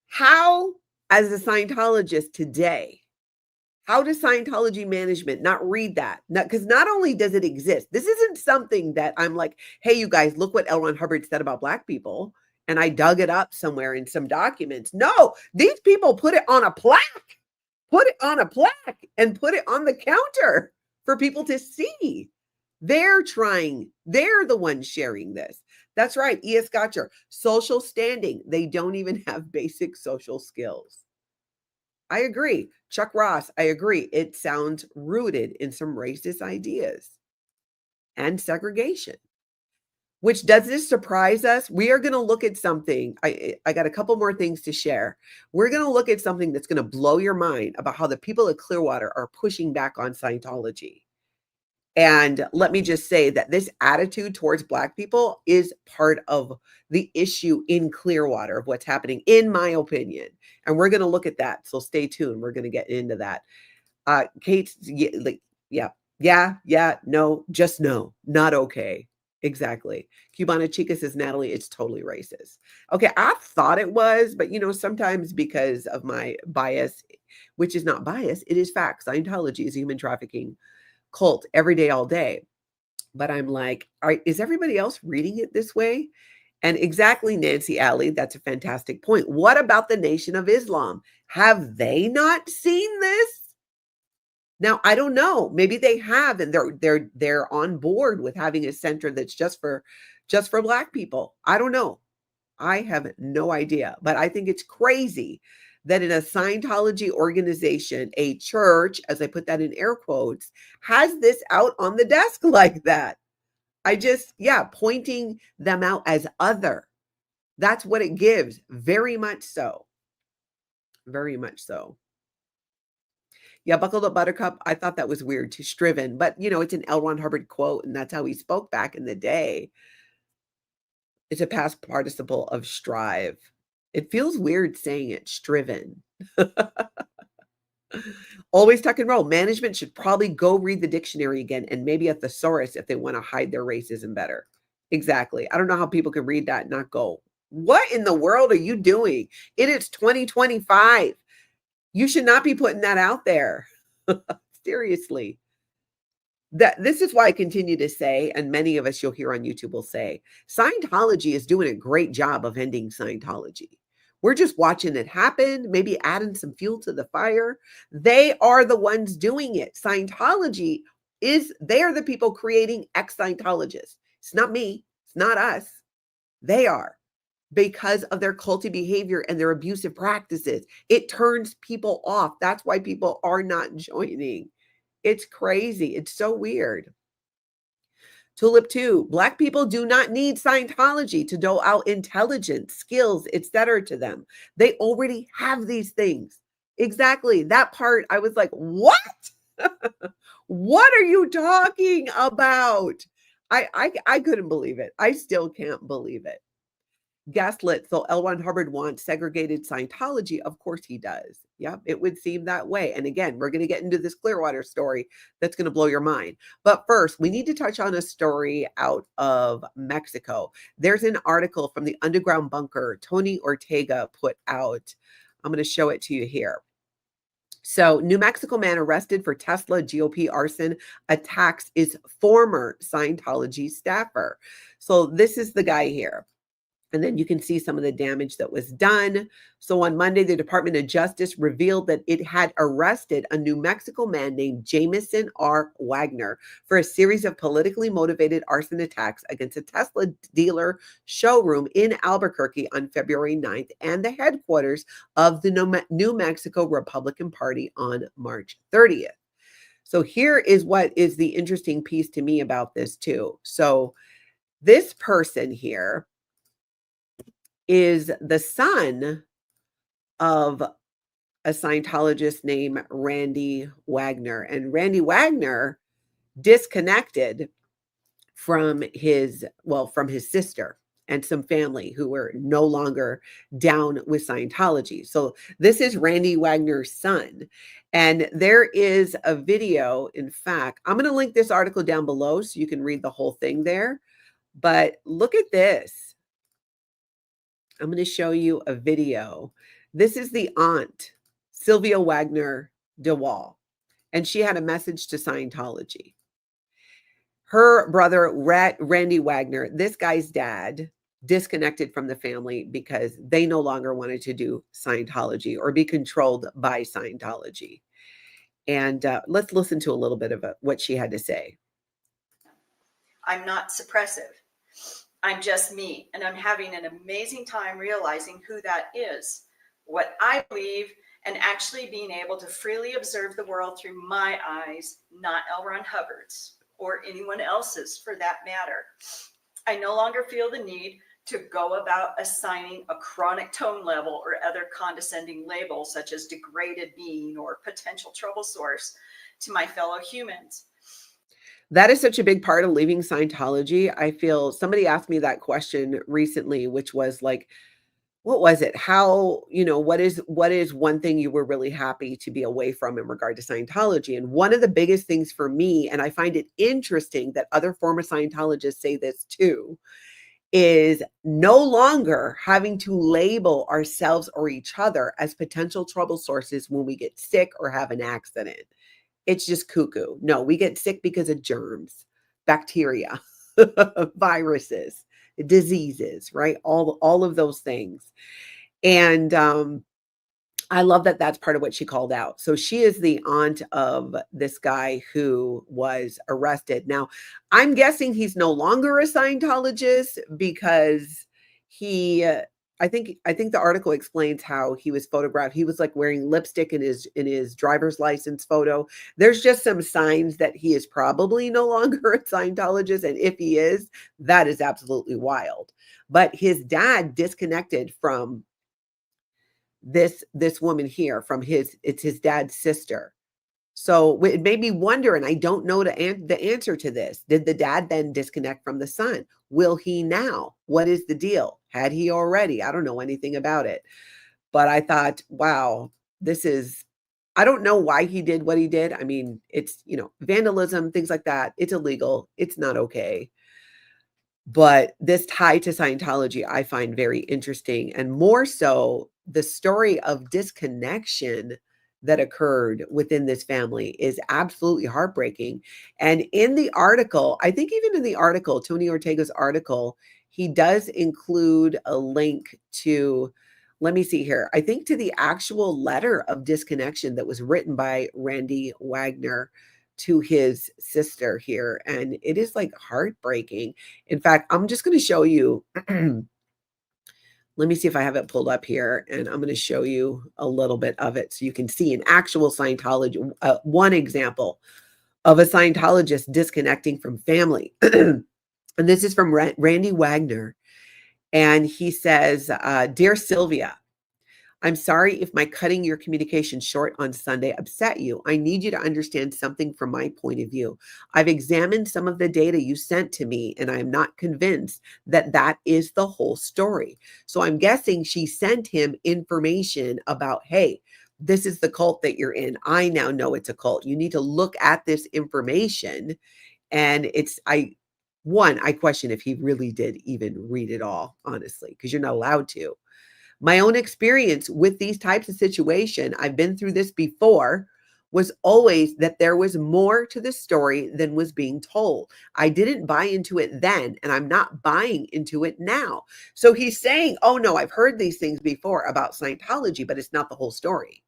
how, as a Scientologist today, how does Scientology management not read that? Because not only does it exist, this isn't something that I'm like, hey, you guys, look what L. Ron Hubbard said about Black people. And I dug it up somewhere in some documents. No, these people put it on a plaque, and put it on the counter for people to see. They're the ones sharing this. That's right, E.S. Gotcher. Social standing. They don't even have basic social skills. I agree. Chuck Ross, I agree. It sounds rooted in some racist ideas and segregation. Which, does this surprise us? We are going to look at something. I got a couple more things to share. We're going to look at something that's going to blow your mind about how the people at Clearwater are pushing back on Scientology. And let me just say that this attitude towards Black people is part of the issue in Clearwater of what's happening, in my opinion. And we're going to look at that. So stay tuned. We're going to get into that. Kate's no, just no, not okay. Exactly. Cubana Chica says, Natalie, it's totally racist. Okay, I thought it was, but sometimes because of my bias, which is not bias, it is fact. Scientology is a human trafficking cult every day, all day. But I'm like, is everybody else reading it this way? And exactly, Nancy Alley, that's a fantastic point. What about the Nation of Islam? Have they not seen this? Now, I don't know. Maybe they have, and they're on board with having a center that's just for Black people. I don't know. I have no idea. But I think it's crazy that in a Scientology organization, a church, as I put that in air quotes, has this out on the desk like that. Pointing them out as other. That's what it gives. Very much so. Very much so. Yeah, buckled up buttercup. I thought that was weird too. Striven, but it's an L. Ron Hubbard quote, and that's how he spoke back in the day. It's a past participle of strive. It feels weird saying it, striven. Always tuck and roll. Management should probably go read the dictionary again and maybe a thesaurus if they want to hide their racism better. Exactly. I don't know how people can read that and not go, what in the world are you doing? It is 2025. You should not be putting that out there. Seriously. This is why I continue to say, and many of us you'll hear on YouTube will say, Scientology is doing a great job of ending Scientology. We're just watching it happen, maybe adding some fuel to the fire. They are the ones doing it. Scientology they are the people creating ex-Scientologists. It's not me. It's not us. They are. Because of their culty behavior and their abusive practices. It turns people off. That's why people are not joining. It's crazy. It's so weird. Tulip 2, Black people do not need Scientology to dole out intelligence, skills, etc. to them. They already have these things. Exactly. That part, I was like, what? What are you talking about? I couldn't believe it. I still can't believe it. gaslit. So L. Ron Hubbard wants segregated Scientology. Of course he does. Yep, it would seem that way. And again, we're going to get into this Clearwater story that's going to blow your mind. But first, we need to touch on a story out of Mexico. There's an article from the underground bunker Tony Ortega put out. I'm going to show it to you here. So, New Mexico man arrested for Tesla GOP arson attacks is former Scientology staffer. So, this is the guy here. And then you can see some of the damage that was done. So on Monday, the Department of Justice revealed that it had arrested a New Mexico man named Jamison R. Wagner for a series of politically motivated arson attacks against a Tesla dealer showroom in Albuquerque on February 9th and the headquarters of the New Mexico Republican Party on March 30th. So here is what is the interesting piece to me about this too. So this person here is the son of a Scientologist named Randy Wagner. And Randy Wagner disconnected from his sister and some family who were no longer down with Scientology. So this is Randy Wagner's son. And there is a video. In fact, I'm going to link this article down below so you can read the whole thing there. But look at this. I'm going to show you a video. This is the aunt, Sylvia Wagner DeWall, and she had a message to Scientology. Her brother, Randy Wagner, this guy's dad, disconnected from the family because they no longer wanted to do Scientology or be controlled by Scientology. And let's listen to a little bit of what she had to say. I'm not suppressive. I'm just me, and I'm having an amazing time realizing who that is, what I believe, and actually being able to freely observe the world through my eyes, not L. Ron Hubbard's or anyone else's for that matter. I no longer feel the need to go about assigning a chronic tone level or other condescending labels such as degraded being or potential trouble source to my fellow humans. That is such a big part of leaving Scientology. I feel somebody asked me that question recently, which was like, what was it? How, what is one thing you were really happy to be away from in regard to Scientology? And one of the biggest things for me, and I find it interesting that other former Scientologists say this too, is no longer having to label ourselves or each other as potential trouble sources when we get sick or have an accident. It's just cuckoo. No, we get sick because of germs, bacteria, viruses, diseases, right? All of those things. And I love that that's part of what she called out. So she is the aunt of this guy who was arrested. Now, I'm guessing he's no longer a Scientologist because I think the article explains how he was photographed. He was like wearing lipstick in his driver's license photo. There's just some signs that he is probably no longer a Scientologist. And if he is, that is absolutely wild. But his dad disconnected from this woman here, it's his dad's sister. So it made me wonder, and I don't know the answer to this. Did the dad then disconnect from the son? Will he now? What is the deal? Had he already? I don't know anything about it. But I thought, wow, I don't know why he did what he did. I mean, it's, vandalism, things like that. It's illegal. It's not okay. But this tie to Scientology, I find very interesting. And more so, the story of disconnection that occurred within this family is absolutely heartbreaking. And in the article, I think even in the article, Tony Ortega's article, he does include a link to, let me see here, I think to the actual letter of disconnection that was written by Randy Wagner to his sister here. And it is like heartbreaking. In fact, I'm just going to show you, let me see if I have it pulled up here, and I'm going to show you a little bit of it so you can see an actual Scientology, one example of a Scientologist disconnecting from family. And this is from Randy Wagner. And he says, Dear Sylvia, I'm sorry if my cutting your communication short on Sunday upset you. I need you to understand something from my point of view. I've examined some of the data you sent to me, and I'm not convinced that that is the whole story. So I'm guessing she sent him information about, hey, this is the cult that you're in. I now know it's a cult. You need to look at this information. And I question if he really did even read it all, honestly, because you're not allowed to. My own experience with these types of situation, I've been through this before, was always that there was more to the story than was being told. I didn't buy into it then, and I'm not buying into it now. So he's saying, oh no, I've heard these things before about Scientology, but it's not the whole story.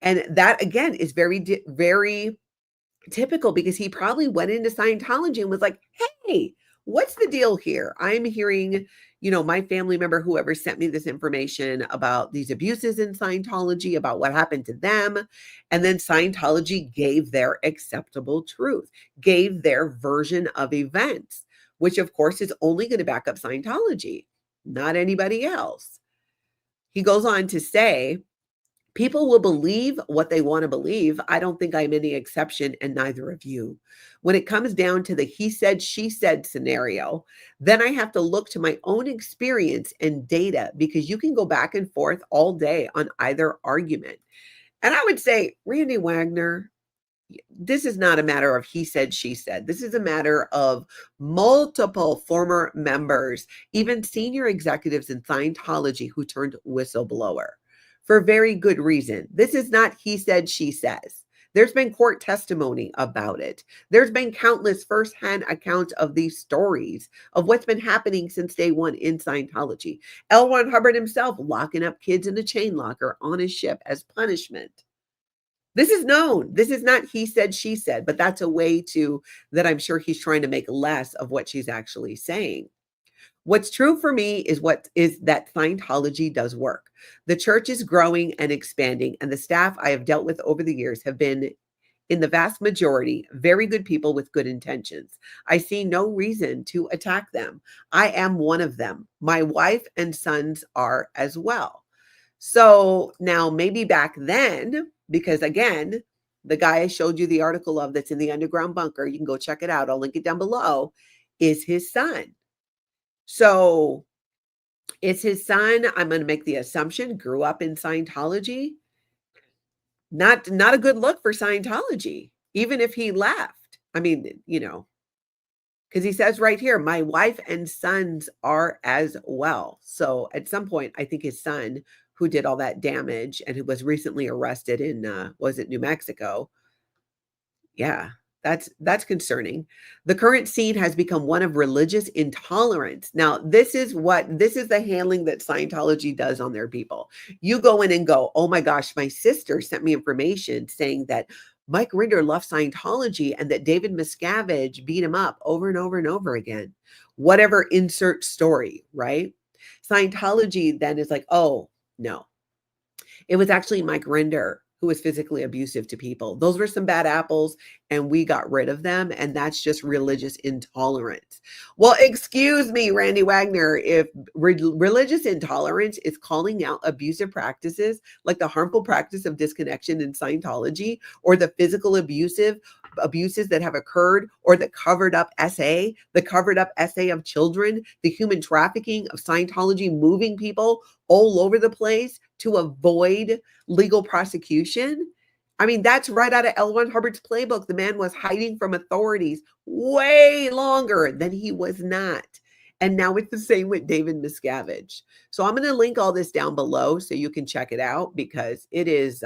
And that, again, is very, very typical, because he probably went into Scientology and was like, hey, what's the deal here? I'm hearing, my family member, whoever sent me this information about these abuses in Scientology, about what happened to them. And then Scientology gave their acceptable truth, gave their version of events, which of course is only going to back up Scientology, not anybody else. He goes on to say, people will believe what they want to believe. I don't think I'm any exception, and neither of you. When it comes down to the he said, she said scenario, then I have to look to my own experience and data, because you can go back and forth all day on either argument. And I would say, Randy Wagner, this is not a matter of he said, she said. This is a matter of multiple former members, even senior executives in Scientology, who turned whistleblower. For very good reason. This is not he said, she says. There's been court testimony about it. There's been countless firsthand accounts of these stories of what's been happening since day one in Scientology. L. Ron Hubbard himself locking up kids in a chain locker on his ship as punishment. This is known. This is not he said, she said, but that's a way that I'm sure he's trying to make less of what she's actually saying. What's true for me is that Scientology does work. The church is growing and expanding, and the staff I have dealt with over the years have been, in the vast majority, very good people with good intentions. I see no reason to attack them. I am one of them. My wife and sons are as well. So now maybe back then, because again, the guy I showed you the article of that's in the underground bunker, you can go check it out. I'll link it down below, is his son. So it's his son. I'm going to make the assumption grew up in Scientology. Not a good look for Scientology, even if he left. I mean, because he says right here, my wife and sons are as well. So at some point, I think his son, who did all that damage and who was recently arrested in, was it New Mexico? Yeah. That's concerning. The current scene has become one of religious intolerance. Now, this is the handling that Scientology does on their people. You go in and go, oh my gosh, my sister sent me information saying that Mike Rinder left Scientology and that David Miscavige beat him up over and over and over again. Whatever, insert story, right? Scientology then is like, oh, no. It was actually Mike Rinder who was physically abusive to people. Those were some bad apples, and we got rid of them, and that's just religious intolerance. Well, excuse me, Randy Wagner, if religious intolerance is calling out abusive practices like the harmful practice of disconnection in Scientology, or the physical abuses that have occurred, or the covered up SA of children, the human trafficking of Scientology moving people all over the place to avoid legal prosecution. I mean, that's right out of L. Ron Hubbard's playbook. The man was hiding from authorities way longer than he was not. And now it's the same with David Miscavige. So I'm going to link all this down below so you can check it out, because it is,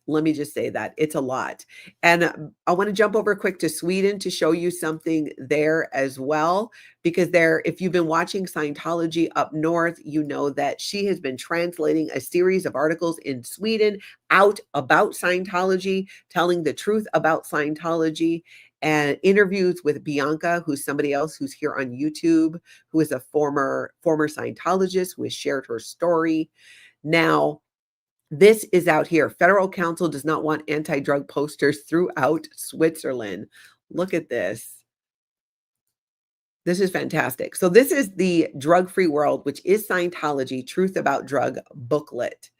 let me just say that it's a lot. And I want to jump over quick to Sweden to show you something there as well, because if you've been watching Scientology up north, you know that she has been translating a series of articles in Sweden out about Scientology, telling the truth about Scientology, and interviews with Bianca, who's somebody else who's here on YouTube, who is a former Scientologist who has shared her story. Now, this is out here. Federal council does not want anti-drug posters throughout Switzerland. Look at this. This is fantastic. So this is the Drug-Free World, which is Scientology, Truth About Drug booklet.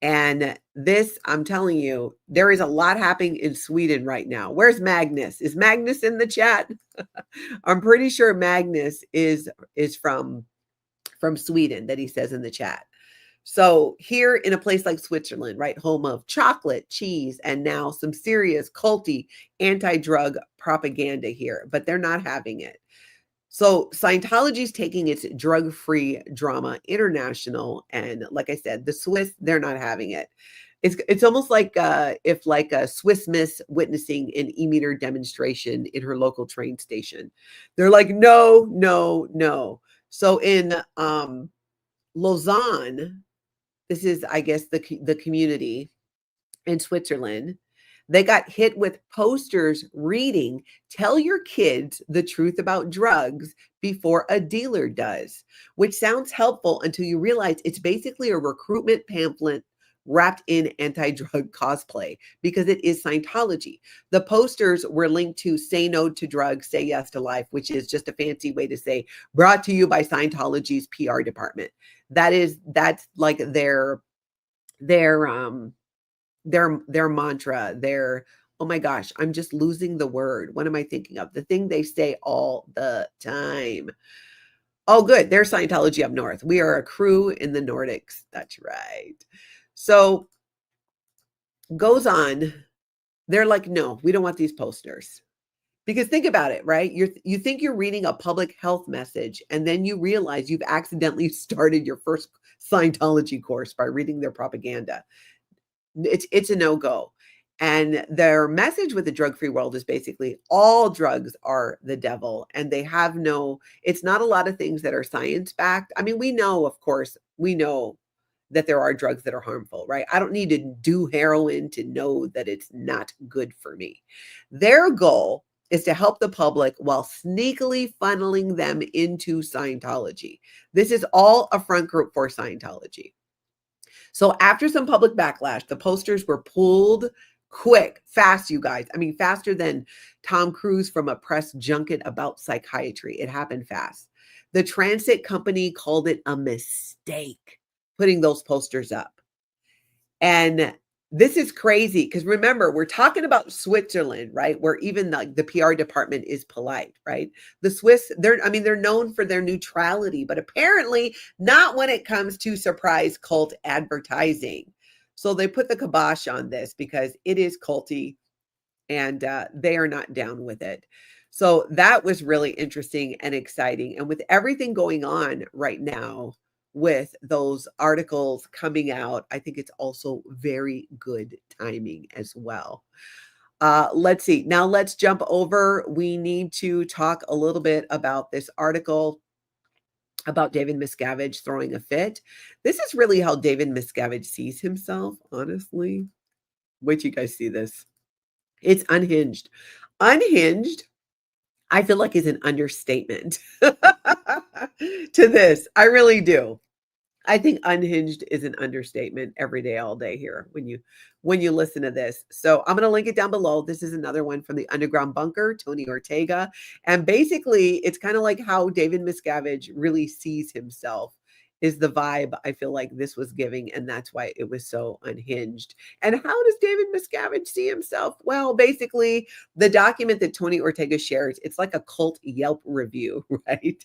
And this, I'm telling you, there is a lot happening in Sweden right now. Where's Magnus? Is Magnus in the chat? I'm pretty sure Magnus is from Sweden, that he says in the chat. So here in a place like Switzerland, right, home of chocolate, cheese, and now some serious culty anti-drug propaganda here, but they're not having it. So Scientology is taking its drug-free drama international, and like I said, the Swiss, they're not having it. It's almost like if like a Swiss Miss witnessing an e-meter demonstration in her local train station. They're like, no, no, no. So in Lausanne, this is, I guess, the community in Switzerland, they got hit with posters reading, "Tell your kids the truth about drugs before a dealer does," which sounds helpful until you realize it's basically a recruitment pamphlet wrapped in anti-drug cosplay, because it is Scientology. The posters were linked to "Say No to Drugs, Say Yes to Life," which is just a fancy way to say brought to you by Scientology's PR department. That's like their mantra, oh my gosh, I'm just losing the word. What am I thinking of? The thing they say all the time. Oh, good. There's Scientology up north. We are a crew in the Nordics. That's right. So goes on. They're like, no, we don't want these posters. Because think about it, right? You think you're reading a public health message, and then you realize you've accidentally started your first Scientology course by reading their propaganda. It's a no-go. And their message with the Drug-Free World is basically all drugs are the devil, and they have it's not a lot of things that are science-backed. I mean, we know, of course, that there are drugs that are harmful, right? I don't need to do heroin to know that it's not good for me. Their goal is to help the public while sneakily funneling them into Scientology. This is all a front group for Scientology. So after some public backlash, the posters were pulled quick, fast, you guys. I mean, faster than Tom Cruise from a press junket about psychiatry. It happened fast. The transit company called it a mistake, putting those posters up. And this is crazy because remember, we're talking about Switzerland, right? Where even the PR department is polite, right? The Swiss, they're known for their neutrality, but apparently not when it comes to surprise cult advertising. So they put the kibosh on this because it is culty, and they are not down with it. So that was really interesting and exciting. And with everything going on right now, with those articles coming out, I think it's also very good timing as well. Let's see. Now let's jump over. We need to talk a little bit about this article about David Miscavige throwing a fit. This is really how David Miscavige sees himself, honestly. Wait till you guys see this. It's Unhinged. Unhinged, I feel like, is an understatement to this. I really do. I think Unhinged is an understatement every day, all day here when you listen to this. So I'm going to link it down below. This is another one from the Underground Bunker, Tony Ortega. And basically, it's kind of like how David Miscavige really sees himself is the vibe I feel like this was giving. And that's why it was so unhinged. And how does David Miscavige see himself? Well, basically, the document that Tony Ortega shares, it's like a cult Yelp review, right?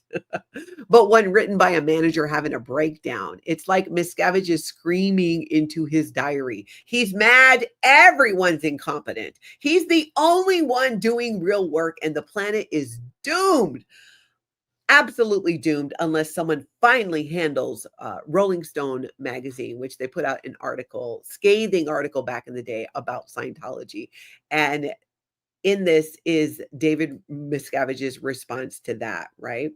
But one written by a manager having a breakdown. It's like Miscavige is screaming into his diary. He's mad. Everyone's incompetent. He's the only one doing real work, and the planet is doomed. Absolutely doomed unless someone finally handles Rolling Stone magazine, which they put out an article, scathing article back in the day about Scientology. And in this is David Miscavige's response to that, right?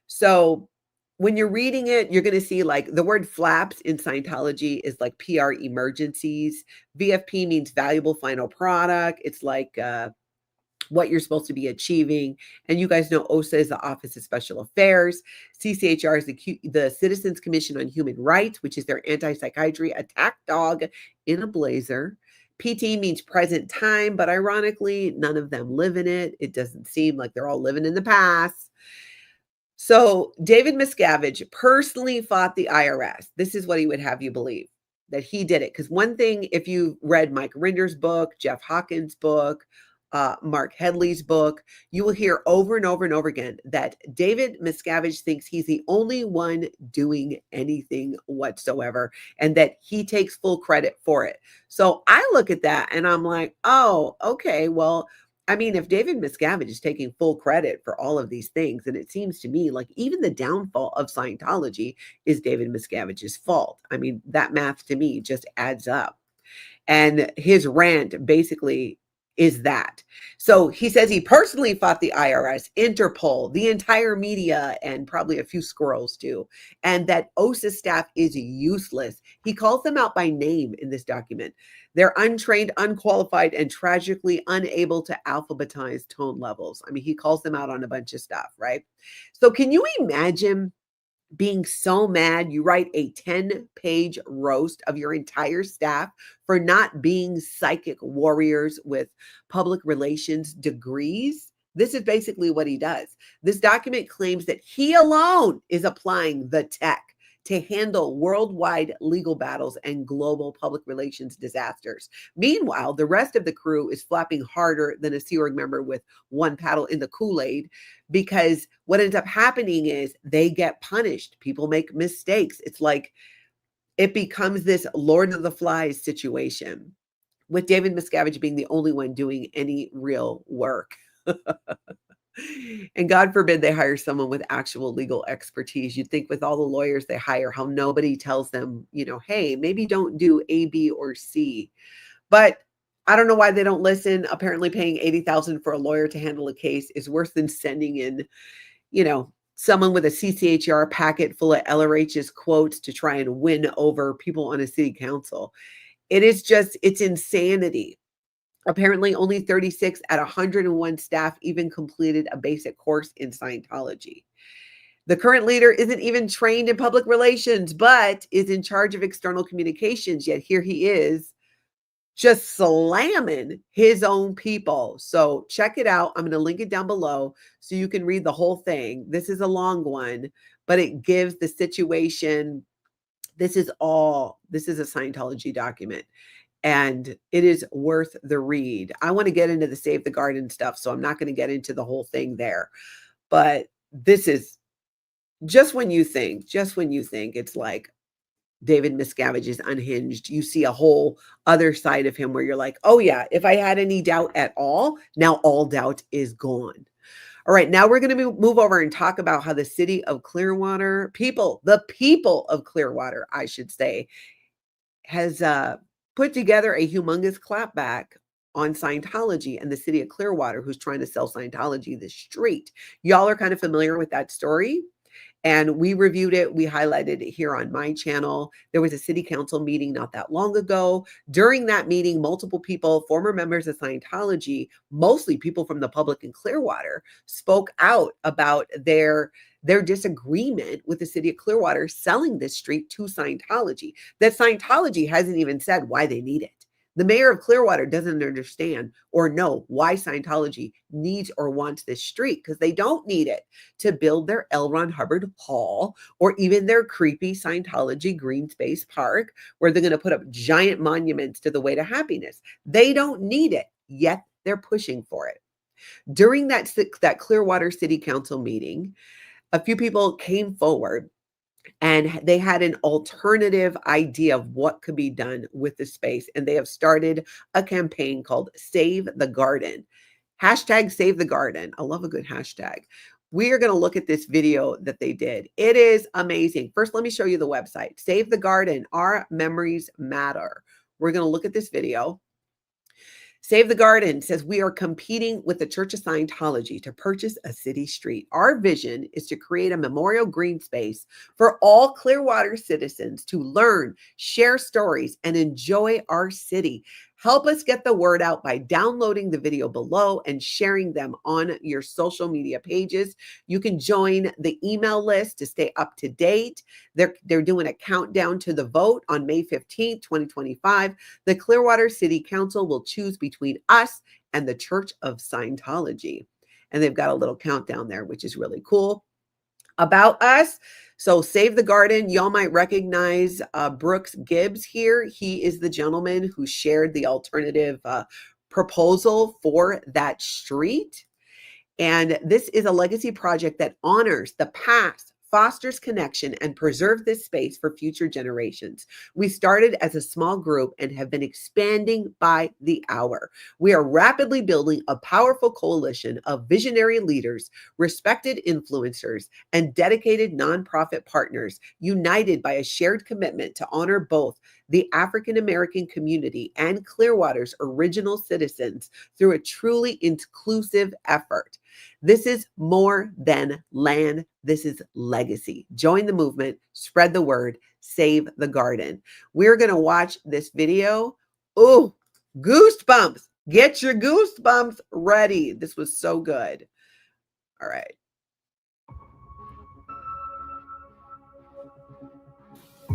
So when you're reading it, you're going to see like the word flaps in Scientology is like PR emergencies. VFP means valuable final product. It's like what you're supposed to be achieving. And you guys know OSA is the Office of Special Affairs. CCHR is the Citizens Commission on Human Rights, which is their anti-psychiatry attack dog in a blazer. PT means present time, but ironically, none of them live in it. It doesn't seem like they're all living in the past. So David Miscavige personally fought the IRS. This is what he would have you believe, that he did it. Because one thing, if you read Mike Rinder's book, Jeff Hawkins' book, Mark Headley's book, you will hear over and over and over again that David Miscavige thinks he's the only one doing anything whatsoever and that he takes full credit for it. So I look at that and I'm like, oh, okay, well, I mean, if David Miscavige is taking full credit for all of these things, and it seems to me like even the downfall of Scientology is David Miscavige's fault. I mean, that math to me just adds up. And his rant basically is that. So he says he personally fought the IRS, Interpol, the entire media, and probably a few squirrels too, and that OSA staff is useless. He calls them out by name in this document. They're untrained, unqualified, and tragically unable to alphabetize tone levels. I mean, he calls them out on a bunch of stuff, right? So can you imagine being so mad you write a 10-page roast of your entire staff for not being psychic warriors with public relations degrees? This is basically what he does. This document claims that he alone is applying the tech to handle worldwide legal battles and global public relations disasters. Meanwhile, the rest of the crew is flapping harder than a Sea Org member with one paddle in the Kool-Aid, because what ends up happening is they get punished. People make mistakes. It's like it becomes this Lord of the Flies situation, with David Miscavige being the only one doing any real work. And God forbid they hire someone with actual legal expertise. You'd think with all the lawyers they hire, how nobody tells them, you know, hey, maybe don't do A, B, or C. But I don't know why they don't listen. Apparently paying $80,000 for a lawyer to handle a case is worse than sending in, you know, someone with a CCHR packet full of LRH's quotes to try and win over people on a city council. It is just, it's insanity. Apparently only 36 at 101 staff even completed a basic course in Scientology. The current leader isn't even trained in public relations, but is in charge of external communications. Yet here he is just slamming his own people. So check it out. I'm going to link it down below so you can read the whole thing. This is a long one, but it gives the situation. This is a Scientology document. And it is worth the read. I want to get into the Save the Garden stuff, so I'm not going to get into the whole thing there. But this is just when you think it's like David Miscavige is unhinged, you see a whole other side of him where you're like, oh yeah, if I had any doubt at all, now all doubt is gone. All right, now we're going to move over and talk about how the city of Clearwater, the people of Clearwater, I should say, has put together a humongous clapback on Scientology and the city of Clearwater, who's trying to sell Scientology the street. Y'all are kind of familiar with that story. And we reviewed it. We highlighted it here on my channel. There was a city council meeting not that long ago. During that meeting, multiple people, former members of Scientology, mostly people from the public in Clearwater, spoke out about their disagreement with the city of Clearwater selling this street to Scientology. That Scientology hasn't even said why they need it. The mayor of Clearwater doesn't understand or know why Scientology needs or wants this street, because they don't need it to build their L. Ron Hubbard Hall or even their creepy Scientology green space park where they're going to put up giant monuments to the way to happiness. They don't need it, yet they're pushing for it. During that Clearwater City Council meeting, a few people came forward and they had an alternative idea of what could be done with the space. And they have started a campaign called Save the Garden. Hashtag Save the Garden. I love a good hashtag. We are going to look at this video that they did. It is amazing. First, let me show you the website. Save the Garden. Our memories matter. We're going to look at this video. Save the Garden says we are competing with the Church of Scientology to purchase a city street. Our vision is to create a memorial green space for all Clearwater citizens to learn, share stories, and enjoy our city. Help us get the word out by downloading the video below and sharing them on your social media pages. You can join the email list to stay up to date. They're doing a countdown to the vote on May 15th, 2025. The Clearwater City Council will choose between us and the Church of Scientology. And they've got a little countdown there, which is really cool. about us. So Save the Garden, y'all might recognize Brooks Gibbs here. He is the gentleman who shared the alternative proposal for that street. And this is a legacy project that honors the past, fosters connection, and preserves this space for future generations. We started as a small group and have been expanding by the hour. We are rapidly building a powerful coalition of visionary leaders, respected influencers, and dedicated nonprofit partners, united by a shared commitment to honor both the African American community and Clearwater's original citizens through a truly inclusive effort. This is more than land. This is legacy. Join the movement, spread the word, save the garden. We're going to watch this video. Oh, goosebumps. Get your goosebumps ready. This was so good. All right.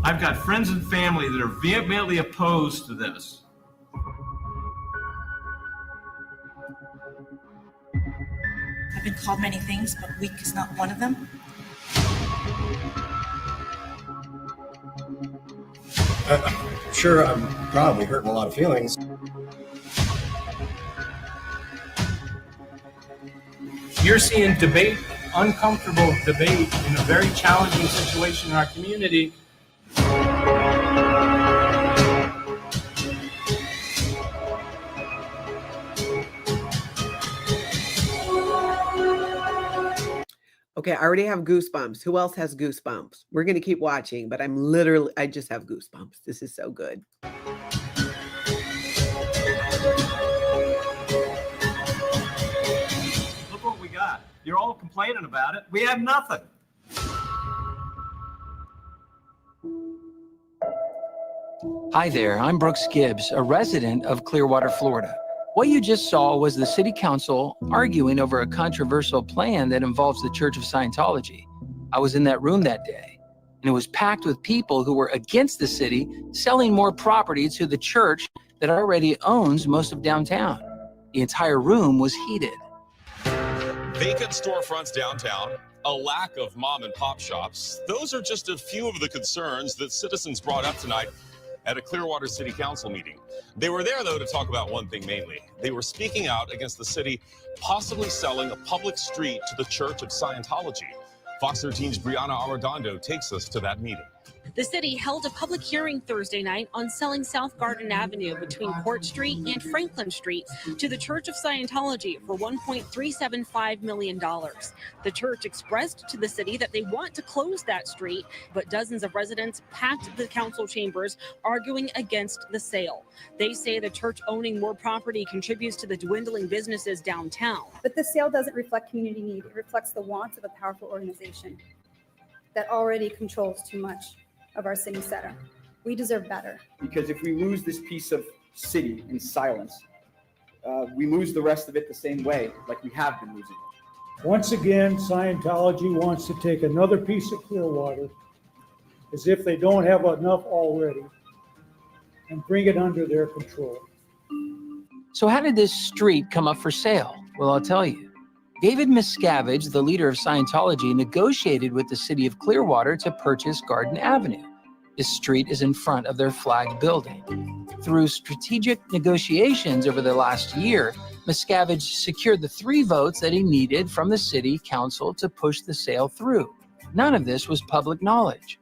I've got friends and family that are vehemently opposed to this. I've been called many things, but weak is not one of them. I'm sure I'm probably hurting a lot of feelings. You're seeing debate, uncomfortable debate in a very challenging situation in our community. Okay, I already have goosebumps. Who else has goosebumps? We're going to keep watching, but I just have goosebumps. This is so good. Look what we got. You're all complaining about it. We have nothing. Hi there, I'm Brooks Gibbs, a resident of Clearwater, Florida. What you just saw was the city council arguing over a controversial plan that involves the Church of Scientology. I was in that room that day, and it was packed with people who were against the city selling more property to the church that already owns most of downtown. The entire room was heated. Vacant storefronts downtown, a lack of mom and pop shops. Those are just a few of the concerns that citizens brought up tonight at a Clearwater City Council meeting. They were there, though, to talk about one thing mainly. They were speaking out against the city possibly selling a public street to the Church of Scientology. Fox 13's Brianna Arredondo takes us to that meeting. The city held a public hearing Thursday night on selling SaveTheGarden Avenue between Court Street and Franklin Street to the Church of Scientology for $1.375 million. The church expressed to the city that they want to close that street, but dozens of residents packed the council chambers arguing against the sale. They say the church owning more property contributes to the dwindling businesses downtown. But the sale doesn't reflect community need. It reflects the wants of a powerful organization that already controls too much of our city center. We deserve better. Because if we lose this piece of city in silence, we lose the rest of it the same way, like we have been losing it. Once again, Scientology wants to take another piece of Clearwater, as if they don't have enough already, and bring it under their control. So how did this street come up for sale? Well, I'll tell you. David Miscavige, the leader of Scientology, negotiated with the city of Clearwater to purchase Garden Avenue. This street is in front of their flag building. Through strategic negotiations over the last year, Miscavige secured the 3 votes that he needed from the city council to push the sale through. None of this was public knowledge.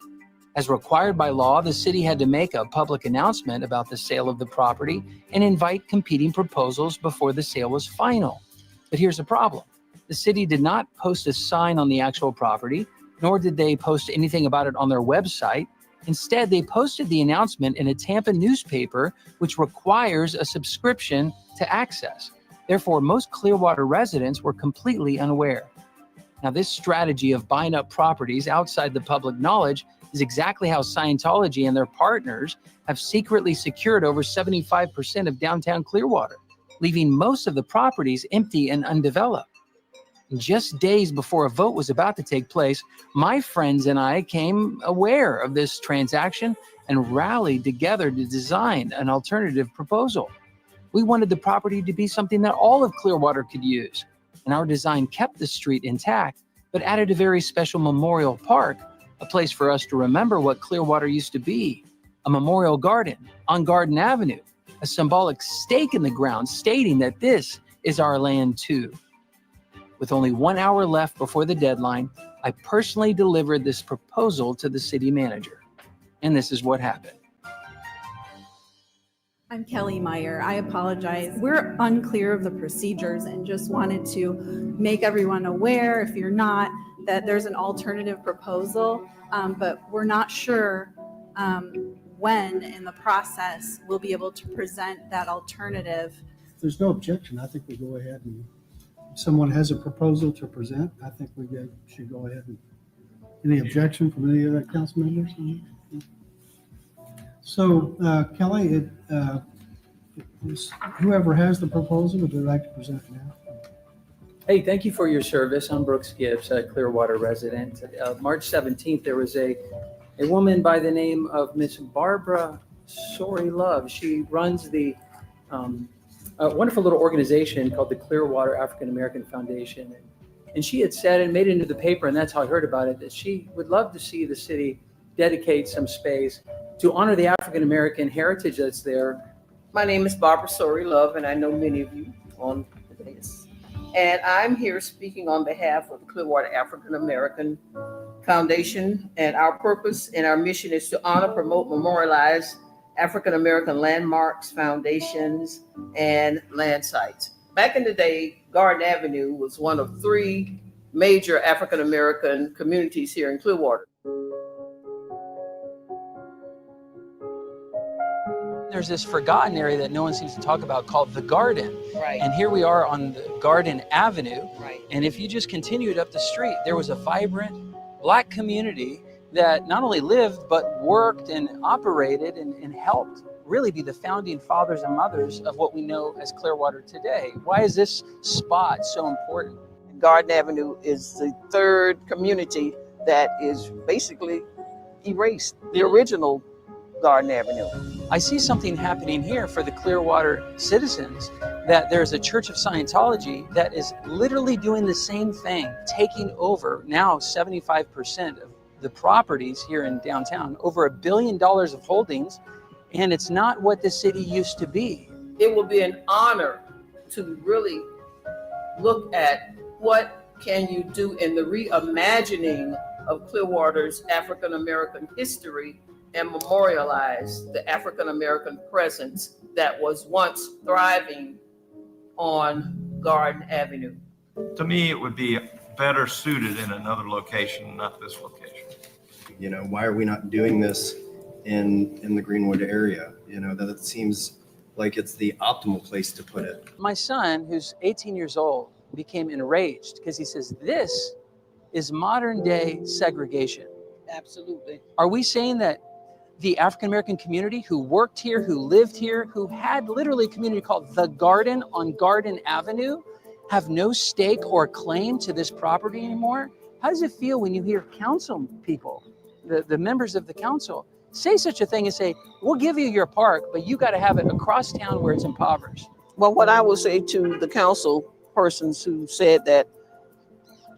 As required by law, the city had to make a public announcement about the sale of the property and invite competing proposals before the sale was final. But here's the problem. The city did not post a sign on the actual property, nor did they post anything about it on their website. Instead, they posted the announcement in a Tampa newspaper, which requires a subscription to access. Therefore, most Clearwater residents were completely unaware. Now, this strategy of buying up properties outside the public knowledge is exactly how Scientology and their partners have secretly secured over 75% of downtown Clearwater, leaving most of the properties empty and undeveloped. Just days before a vote was about to take place, my friends and I came aware of this transaction and rallied together to design an alternative proposal. We wanted the property to be something that all of Clearwater could use, and our design kept the street intact, but added a very special memorial park, a place for us to remember what Clearwater used to be, a memorial garden on Garden Avenue, a symbolic stake in the ground stating that this is our land too. With only 1 hour left before the deadline, I personally delivered this proposal to the city manager. And this is what happened. I'm Kelly Meyer. I apologize. We're unclear of the procedures and just wanted to make everyone aware, if you're not, that there's an alternative proposal, but we're not sure when in the process we'll be able to present that alternative. If there's no objection, I think we go ahead and if someone has a proposal to present, I think we should go ahead and any objection from any of the council members? So Kelly, whoever has the proposal, would you like to present now? Hey, thank you for your service. I'm Brooks Gibbs, a Clearwater resident. March 17th, there was a woman by the name of Miss Barbara Sorry Love. She runs the a wonderful little organization called the Clearwater African American Foundation. And she had said and made it into the paper, and that's how I heard about it, that she would love to see the city dedicate some space to honor the African American heritage that's there. My name is Barbara Sorry Love, and I know many of you on this. And I'm here speaking on behalf of the Clearwater African American Foundation. And our purpose and our mission is to honor, promote, memorialize African American landmarks, foundations, and land sites. Back in the day, Garden Avenue was one of 3 major African American communities here in Clearwater. There's this forgotten area that no one seems to talk about called the Garden. Right. And here we are on the Garden Avenue. Right. And if you just continued up the street, there was a vibrant Black community that not only lived, but worked and operated and helped really be the founding fathers and mothers of what we know as Clearwater today. Why is this spot so important? Garden Avenue is the 3rd community that is basically erased, the original Garden Avenue. I see something happening here for the Clearwater citizens, that there's a Church of Scientology that is literally doing the same thing, taking over now 75% of the properties here in downtown, over $1 billion of holdings, and it's not what the city used to be. It will be an honor to really look at what can you do in the reimagining of Clearwater's African American history and memorialize the African American presence that was once thriving on Garden Avenue. To me, it would be better suited in another location, not this location. You know, why are we not doing this in the Greenwood area? You know, that seems like it's the optimal place to put it. My son, who's 18 years old, became enraged because he says, this is modern day segregation. Absolutely. Are we saying that the African American community who worked here, who lived here, who had literally a community called The Garden on Garden Avenue, have no stake or claim to this property anymore? How does it feel when you hear council people, the members of the council, say such a thing and say, we'll give you your park, but you got to have it across town where it's impoverished? Well, what I will say to the council persons who said that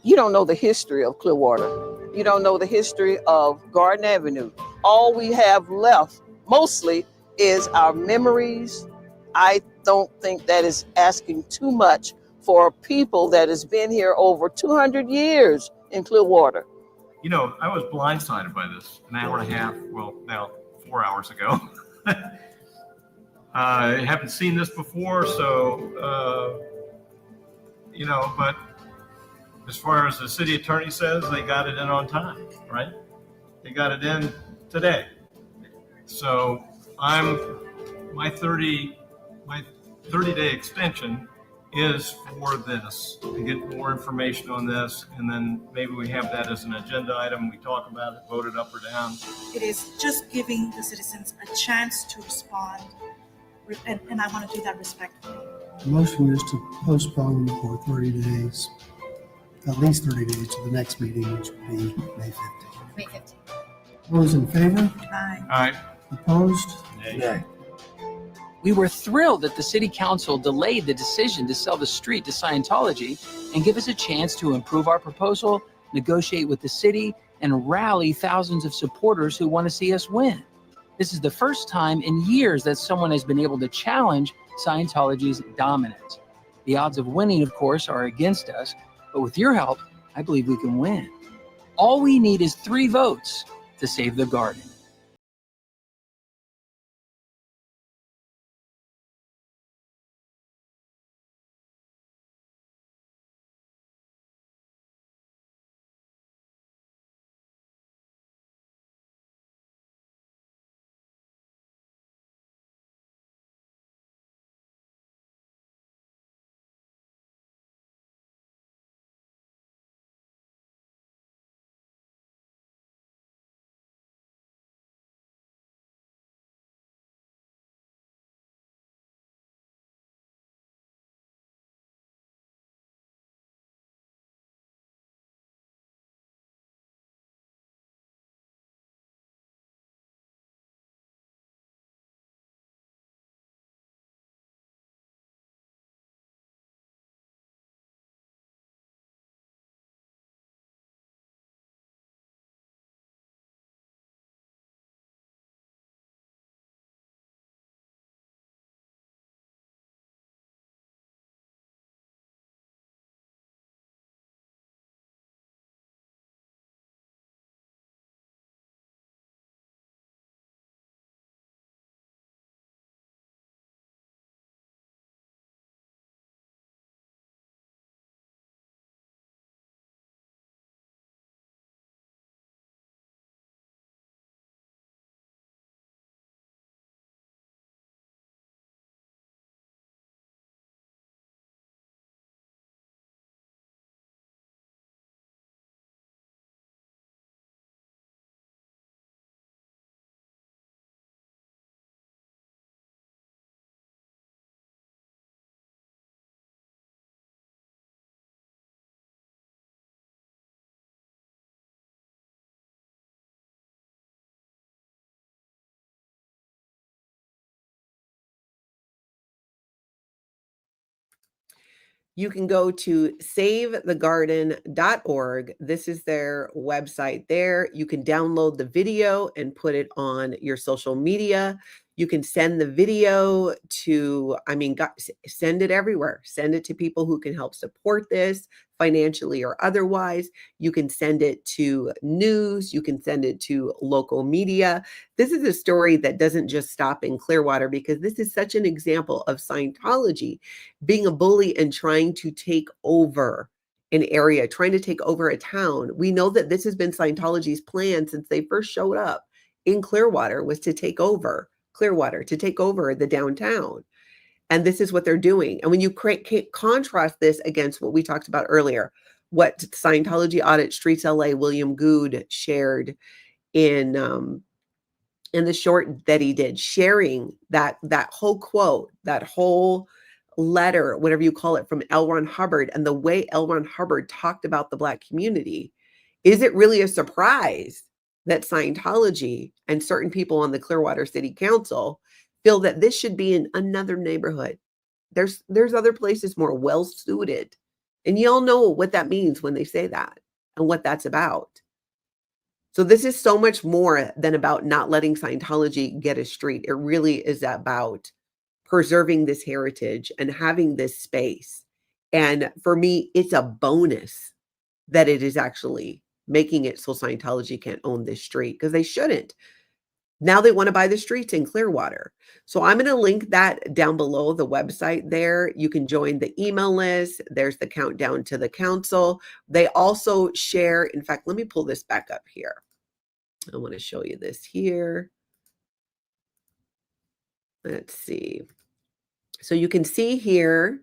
you don't know the history of Clearwater. You don't know the history of Garden Avenue. All we have left mostly is our memories. I don't think that is asking too much for people that has been here over 200 years in Clearwater. You know, I was blindsided by this an hour and a half, well, now 4 hours ago. I haven't seen this before, so, you know, but as far as the city attorney says, they got it in on time, right? They got it in today. So my 30-day extension is for this, to get more information on this, and then maybe we have that as an agenda item, we talk about it, vote it up or down. It is just giving the citizens a chance to respond, and I want to do that respectfully. The motion is to postpone for 30 days, at least 30 days to the next meeting, which would be May 15th. May 15th. Those in favor? Aye. Aye. Opposed? Nay. We were thrilled that the city council delayed the decision to sell the street to Scientology and give us a chance to improve our proposal negotiate with the city, and rally thousands of supporters who want to see us win. This is the first time in years that someone has been able to challenge Scientology's dominance. The odds of winning, of course, are against us, but with your help, I believe we can win. All we need is 3 votes to save the garden. You can go to SaveTheGarden.org. This is their website there. You can download the video and put it on your social media. You can send the video to, send it everywhere. Send it to people who can help support this financially or otherwise. You can send it to news. You can send it to local media. This is a story that doesn't just stop in Clearwater, because this is such an example of Scientology being a bully and trying to take over an area, trying to take over a town. We know that this has been Scientology's plan since they first showed up in Clearwater, was to take over Clearwater, to take over the downtown. And this is what they're doing. And when you contrast this against what we talked about earlier, what Scientology Audit Streets LA, William Gude shared in the short that he did, sharing that whole quote, that whole letter, whatever you call it, from L. Ron Hubbard, and the way L. Ron Hubbard talked about the Black community, is it really a surprise that Scientology and certain people on the Clearwater City Council feel that this should be in another neighborhood? There's other places more well-suited. And you all know what that means when they say that and what that's about. So this is so much more than about not letting Scientology get a street. It really is about preserving this heritage and having this space. And for me, it's a bonus that it is actually making it so Scientology can't own this street, because they shouldn't. Now they want to buy the streets in Clearwater. So I'm going to link that down below, the website there. You can join the email list. There's the countdown to the council. They also share, in fact, let me pull this back up here. I want to show you this here. Let's see. So you can see here,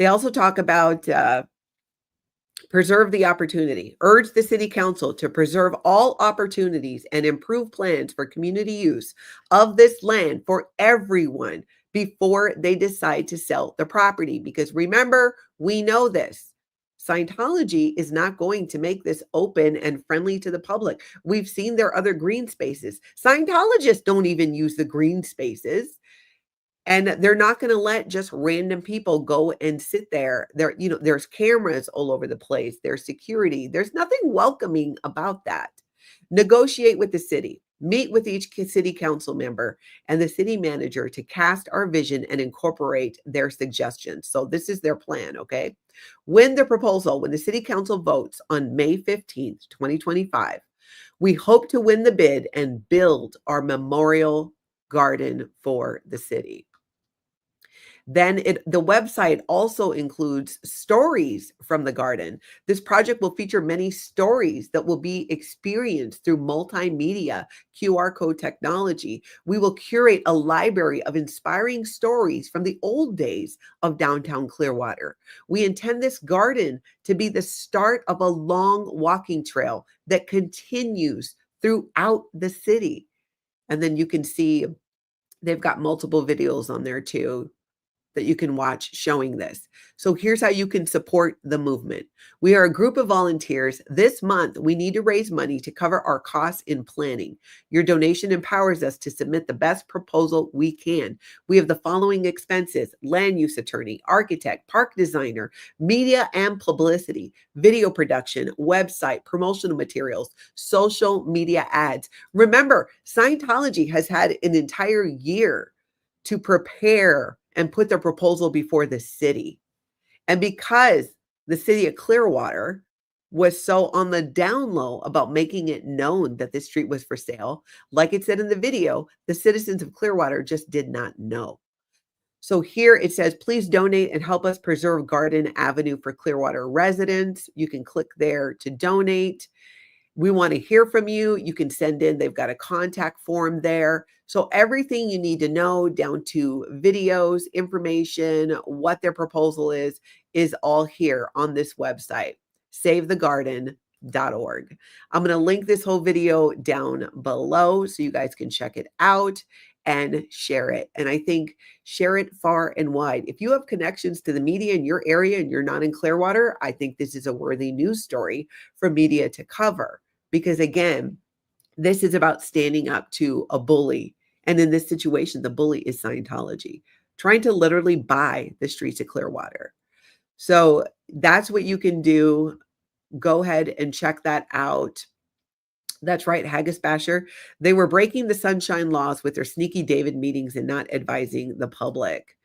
they also talk about preserve the opportunity, urge the city council to preserve all opportunities and improve plans for community use of this land for everyone before they decide to sell the property. Because remember, we know this. Scientology is not going to make this open and friendly to the public. We've seen their other green spaces. Scientologists don't even use the green spaces. And they're not going to let just random people go and sit there. There's cameras all over the place. There's security. There's nothing welcoming about that. Negotiate with the city. Meet with each city council member and the city manager to cast our vision and incorporate their suggestions. So this is their plan, okay? When the city council votes on May 15th, 2025, we hope to win the bid and build our memorial garden for the city. Then the website also includes stories from the garden. This project will feature many stories that will be experienced through multimedia QR code technology. We will curate a library of inspiring stories from the old days of downtown Clearwater. We intend this garden to be the start of a long walking trail that continues throughout the city. And then you can see they've got multiple videos on there too that you can watch showing this. So here's how you can support the movement. We are a group of volunteers. This month, we need to raise money to cover our costs in planning. Your donation empowers us to submit the best proposal we can. We have the following expenses: land use attorney, architect, park designer, media and publicity, video production, website, promotional materials, social media ads. Remember, Scientology has had an entire year to prepare and put their proposal before the city. And because the city of Clearwater was so on the down low about making it known that this street was for sale, like it said in the video, the citizens of Clearwater just did not know. So here it says, please donate and help us preserve Garden Avenue for Clearwater residents. You can click there to donate. We want to hear from you. You can send in, they've got a contact form there. So everything you need to know, down to videos, information, what their proposal is all here on this website, SaveTheGarden.org. I'm going to link this whole video down below so you guys can check it out and share it. And I think share it far and wide. If you have connections to the media in your area and you're not in Clearwater, I think this is a worthy news story for media to cover. Because again, this is about standing up to a bully. And in this situation, the bully is Scientology, trying to literally buy the streets of Clearwater. So that's what you can do. Go ahead and check that out. That's right, Haggis Basher. They were breaking the sunshine laws with their sneaky David meetings and not advising the public.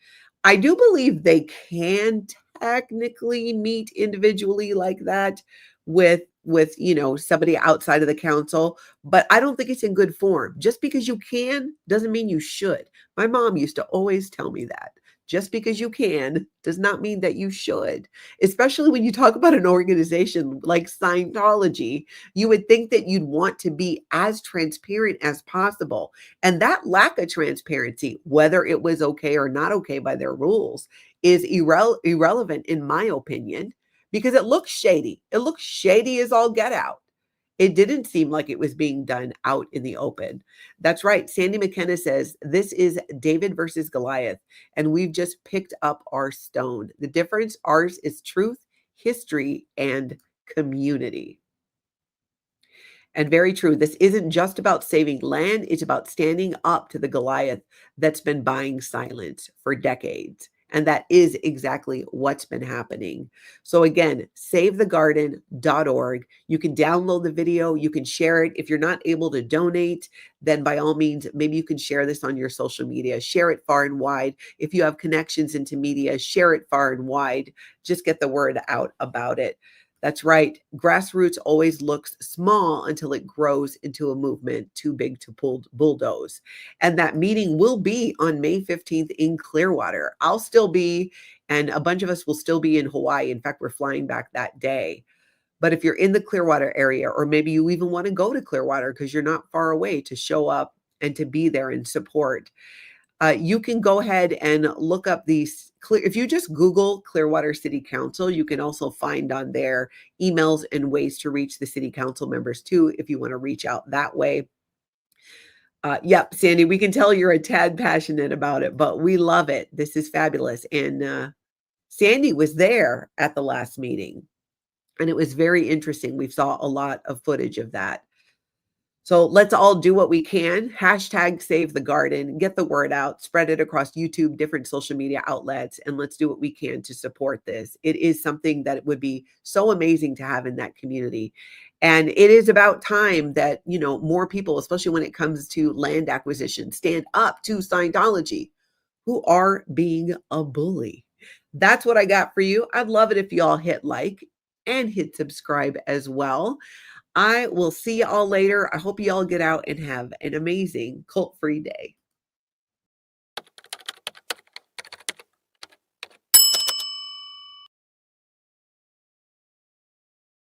I do believe they can technically meet individually like that with somebody outside of the council, but I don't think it's in good form. Just because you can doesn't mean you should. My mom used to always tell me that. Just because you can does not mean that you should, especially when you talk about an organization like Scientology. You would think that you'd want to be as transparent as possible. And that lack of transparency, whether it was okay or not okay by their rules, is irrelevant in my opinion, because it looks shady. It looks shady as all get out. It didn't seem like it was being done out in the open. That's right. Sandy McKenna says, this is David versus Goliath, and we've just picked up our stone. The difference, ours is truth, history, and community. And very true. This isn't just about saving land. It's about standing up to the Goliath that's been buying silence for decades. And that is exactly what's been happening. So again, SaveTheGarden.org. You can download the video. You can share it. If you're not able to donate, then by all means, maybe you can share this on your social media. Share it far and wide. If you have connections into media, share it far and wide. Just get the word out about it. That's right. Grassroots always looks small until it grows into a movement too big to bulldoze. And that meeting will be on May 15th in Clearwater. I'll still be, and a bunch of us will still be in Hawaii. In fact, we're flying back that day. But if you're in the Clearwater area, or maybe you even want to go to Clearwater because you're not far away, to show up and to be there and support, you can go ahead and look up these. If you just Google Clearwater City Council, you can also find on there emails and ways to reach the city council members too, if you want to reach out that way. Yep, Sandy, we can tell you're a tad passionate about it, but we love it. This is fabulous. And Sandy was there at the last meeting, and it was very interesting. We saw a lot of footage of that. So let's all do what we can. Hashtag Save the Garden, get the word out, spread it across YouTube, different social media outlets, and let's do what we can to support this. It is something that would be so amazing to have in that community. And it is about time that, you know, more people, especially when it comes to land acquisition, stand up to Scientology, who are being a bully. That's what I got for you. I'd love it if you all hit like and hit subscribe as well. I will see y'all later. I hope you all get out and have an amazing cult-free day.